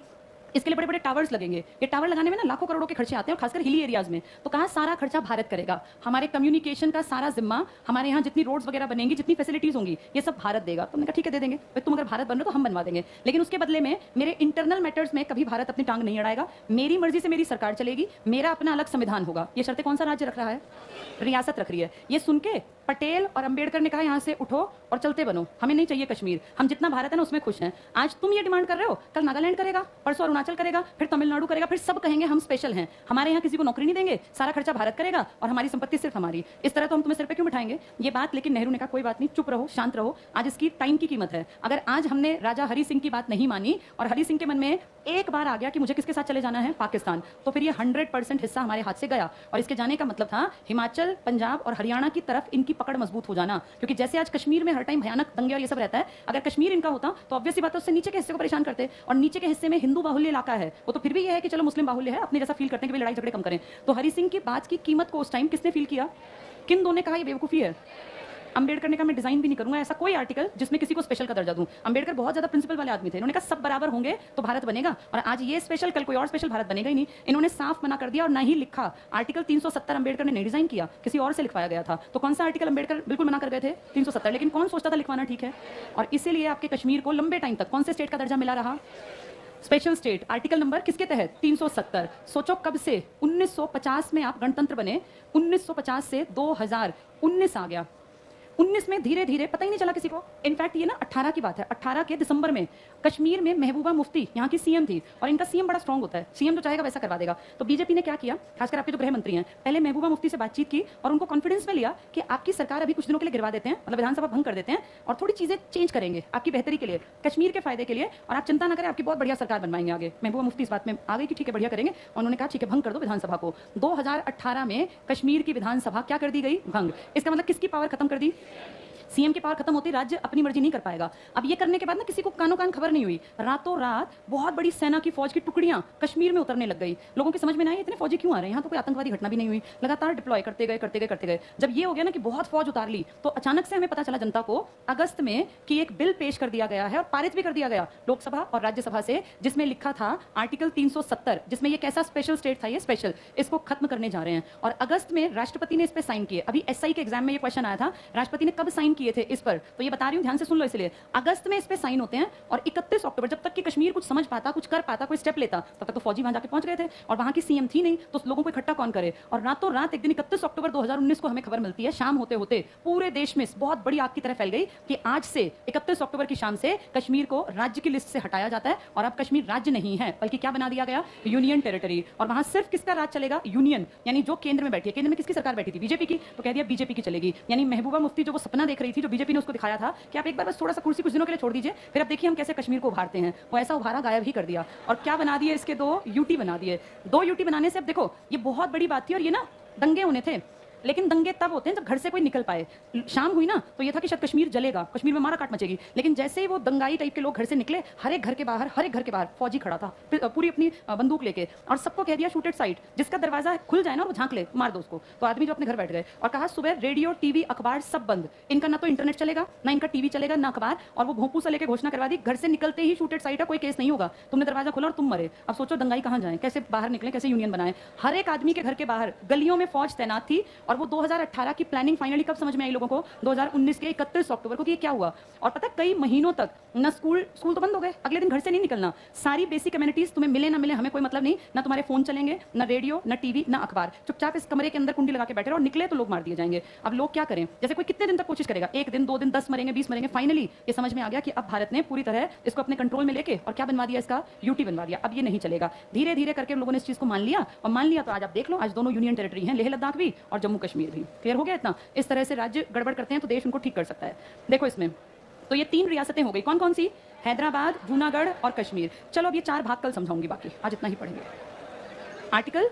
इसके लिए बड़े बड़े टावर्स लगेंगे। ये टावर लगाने में ना लाखों करोड़ों के खर्चे आते हैं, और खासकर हिली एरियाज में। तो कहा सारा खर्चा भारत करेगा, हमारे कम्युनिकेशन का सारा जिम्मा, हमारे यहाँ जितनी रोड्स वगैरह बनेंगी, जितनी फैसिलिटीज होंगी, ये सब भारत देगा। तो हमने कहा ठीक है दे देंगे, तुम अगर भारत बन रहे हो तो हम बनवा देंगे, लेकिन उसके बदले में मेरे इंटरनल मैटर्स में कभी भारत अपनी टांग नहीं अड़ाएगा, मेरी मर्जी से मेरी सरकार चलेगी, मेरा अपना अलग संविधान होगा। ये शर्तें कौन सा राज्य रख रहा है? रियासत रख रही है। ये सुन के पटेल और अंबेडकर ने कहा यहाँ से उठो और चलते बनो, हमें नहीं चाहिए कश्मीर, हम जितना भारत है ना उसमें खुश हैं। आज तुम ये डिमांड कर रहे हो, कल नागालैंड करेगा, परसों अरुणाचल हिमाचल करेगा, फिर तमिलनाडु करेगा, फिर सब कहेंगे हम स्पेशल हैं, हमारे यहाँ किसी को नौकरी नहीं देंगे, सारा खर्चा भारत करेगा और हमारी संपत्ति सिर्फ हमारी। इस तरह तो हम तुम्हें सिर पे क्यों बिठाएंगे? ये बात लेकिन नेहरू ने कहा कोई बात नहीं, चुप रहो, शांत रहो, आज इसकी टाइम की कीमत है। अगर आज हमने राजा हरि सिंह की बात नहीं मानी और हरि सिंह के मन में एक बार आ गया कि मुझे किसके साथ चले जाना है, पाकिस्तान, तो फिर ये 100% हिस्सा हमारे हाथ से गया। और इसके जाने का मतलब था हिमाचल, पंजाब और हरियाणा की तरफ इनकी पकड़ मजबूत हो जाना, क्योंकि जैसे आज कश्मीर में हर टाइम भयानक दंगे और ये सब रहता है, अगर कश्मीर इनका होता तो ऑब्वियसली बात है उससे नीचे के हिस्से को परेशान करते, और नीचे के हिस्से में हिंदू बाहुल्य इलाका है, वो तो फिर भी ये है कि चलो मुस्लिम बाहुल्य है, अपने जैसा फील करते हैं कि लड़ाई झगड़े कम करें। तो हरि सिंह की बात की कीमत को उस टाइम किसने फील किया? किन दो ने कहा ये बेवकूफी है? अंबेडकर ने कहा मैं डिजाइन भी नहीं करूंगा ऐसा कोई आर्टिकल जिसमें किसी को स्पेशल का दर्जा दूं। अंबेडकर बहुत ज्यादा प्रिंसिपल वाले आदमी थे, इन्होंने कहा सब बराबर होंगे तो भारत बनेगा, और आज ये स्पेशल कल कोई और स्पेशल भारत बनेगा ही नहीं। इन्होंने साफ मना कर दिया और ना ही लिखा। आर्टिकल 370 अंबेडकर ने नहीं डिजाइन किया, किसी और से लिखवाया गया था। तो कौन सा आर्टिकल अंबेडकर बिल्कुल मना कर गए थे? 370। लेकिन कौन सोचता था लिखवाना ठीक है? और इसीलिए आपके कश्मीर को लंबे टाइम तक कौन से स्टेट का दर्जा मिला रहा? Special state. आर्टिकल नंबर किसके तहत? 370। सोचो कब से? 1950 में आप गणतंत्र बने, 1950 से 2019 आ गया। 19 में धीरे धीरे पता ही नहीं चला किसी को। इनफैक्ट ये ना 18 की बात है, 18 के दिसंबर में कश्मीर में महबूबा मुफ्ती यहाँ की सीएम थी, और इनका सीएम बड़ा स्ट्रांग होता है, सीएम जो चाहेगा वैसा करवा देगा। तो बीजेपी ने क्या किया, खासकर आपके जो गृह मंत्री हैं, पहले महबूबा मुफ्ती से बातचीत की और उनको कॉन्फिडेंस में लिया कि आपकी सरकार अभी कुछ दिनों के लिए गिरवा देते हैं, मतलब विधानसभा भंग कर देते हैं और थोड़ी चीजें चेंज करेंगे आपकी बेहतरी के लिए, कश्मीर के फायदे के लिए, और आप चिंता ना करें, आपकी बहुत बढ़िया सरकार बनवाएंगे आगे। महबूबा मुफ्ती इस बात में आ गई कि ठीक है बढ़िया करेंगे, और उन्होंने कहा ठीक है भंग कर दो विधानसभा को। 2018 में कश्मीर की विधानसभा क्या कर दी गई? भंग। इसका मतलब किसकी पावर खत्म कर दी? सीएम की पावर खत्म होती, राज्य अपनी मर्जी नहीं कर पाएगा। अब ये करने के बाद ना किसी को कानो कान खबर नहीं हुई, रातों रात बहुत बड़ी सेना की फौज की टुकड़ियां कश्मीर में उतरने लग गई। लोगों की समझ में नहीं आई इतने फौजी क्यों आ रहे हैं, यहाँ तो कोई आतंकवादी घटना भी नहीं हुई। लगातार डिप्लॉय करते गए। जब ये हो गया ना कि बहुत फौज उतार ली, तो अचानक से हमें पता चला जनता को अगस्त में कि एक बिल पेश कर दिया गया है और पारित भी कर दिया गया लोकसभा और राज्यसभा से, जिसमें लिखा था आर्टिकल 370, जिसमें ये कैसा स्पेशल स्टेट था, ये स्पेशल, इसको खत्म करने जा रहे हैं। और अगस्त में राष्ट्रपति ने इस पर साइन किए। अभी एसआई के एग्जाम में ये क्वेश्चन आया था, राष्ट्रपति ने कब साइन किए थे इस पर, तो ये बता रही हूं ध्यान से सुन लो। इसलिए अगस्त में इस पे साइन होते हैं और 31 अक्टूबर, जब तक कि कश्मीर कुछ समझ पाता, कुछ कर पाता, कोई स्टेप लेता, तब तक तो फौजी वहां जाके पहुंच गए थे और वहां की सीएम थी नहीं, तो लोगों को इकट्ठा कौन करे। और रातों रात एक दिन 31 अक्टूबर 2019 को हमें खबर मिलती है, शाम होते होते पूरे देश में बहुत बड़ी आग की तरह फैल गई कि आज से 31 अक्टूबर की शाम से कश्मीर को राज्य की लिस्ट से हटाया जाता है, और अब कश्मीर राज्य नहीं है बल्कि क्या बना दिया गया? Union territory. और वहां सिर्फ किसका राज चलेगा? यूनियन, यानी जो केंद्र में बैठी है। केंद्र में किसकी सरकार बैठी थी? बीजेपी की, तो कह दिया बीजेपी की चलेगी। यानी महबूबा मुफ्ती जो वो सपना देख रही थी, जो बीजेपी ने उसको दिखाया था कि आप एक बार बस थोड़ा सा कुर्सी कुछ दिनों के लिए छोड़ दीजिए, फिर अब देखिए हम कैसे कश्मीर को उभारते हैं, वो ऐसा उभारा, गायब ही कर दिया। और क्या बना दिए? इसके 2 यूटी बना दिए। 2 यूटी बनाने से अब देखो ये बहुत बड़ी बात थी, और ये ना दंगे होने थे, लेकिन दंगे तब होते हैं जब घर से कोई निकल पाए। शाम हुई ना तो ये था कि शायद कश्मीर जलेगा, कश्मीर में मारा काट मचेगी, लेकिन जैसे ही वो दंगाई टाइप के लोग घर से निकले, हर एक घर के बाहर फौजी खड़ा था पूरी अपनी बंदूक लेके, और सबको कह दिया शूटेड साइट, जिसका दरवाजा खुल जाए ना वो झांक ले, मार दो उसको। तो आदमी जो अपने घर बैठ गए, और कहा सुबह रेडियो, टीवी, अखबार सब बंद, इनका ना तो इंटरनेट चलेगा, ना इनका टीवी चलेगा, ना अखबार। और वो भोंपू से लेके घोषणा करवा दी, घर से निकलते ही शूटेड साइट है, कोई केस नहीं होगा, तुमने दरवाजा खोला और तुम मरे। अब सोचो दंगाई कहां जाए, कैसे बाहर निकले, कैसे यूनियन बनाए। हर एक आदमी के घर के बाहर गलियों में फौज तैनात थी, और वो 2018 की प्लानिंग फाइनली कब समझ में आई लोगों को? 2019 के 31 अक्टूबर को। कि ये क्या हुआ? और पता है कई महीनों तक ना स्कूल तो बंद हो गए, अगले दिन घर से नहीं निकलना। सारी बेसिक कम्युनिटीज तुम्हें मिले ना मिले हमें कोई मतलब नहीं, ना तुम्हारे फोन चलेंगे, ना रेडियो, ना टीवी, ना अखबार। चुपचाप इस कमरे के अंदर कुंडी लगा के बैठे रहो, और निकले तो लोग मार दिए जाएंगे। अब लोग क्या करें? जैसे कोई कितने दिन तक कोशिश करेगा? 1 दिन, 2 दिन, 10 मरेंगे, 20 मरेंगे। फाइनली ये समझ में आ गया कि अब भारत ने पूरी तरह इसको अपने कंट्रोल में लेके और क्या बनवा दिया? इसका यूटी बनवा दिया। अब ये नहीं चलेगा। धीरे धीरे करके लोगों ने इस चीज को मान लिया, और मान लिया तो आज आप देख लो, आज दोनों यूनियन टेरिटरी हैं, लेह लद्दाख भी और जम्मू कश्मीर भी। क्लियर हो गया इतना? इस तरह से राज्य गड़बड़ करते हैं तो देश उनको ठीक कर सकता है। देखो इसमें तो ये 3 रियासतें हो गई, कौन कौन सी? हैदराबाद, जूनागढ़ और कश्मीर। चलो अब ये 4 भाग कल समझाऊंगी, बाकी आज इतना ही पढ़ेंगे। आर्टिकल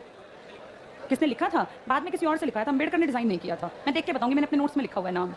किसने लिखा था? बाद में किसी और से लिखा था, अंबेडकर ने डिजाइन नहीं किया था। मैं देख के बताऊंगी, मैंने अपने नोट्स में लिखा हुआ है नाम।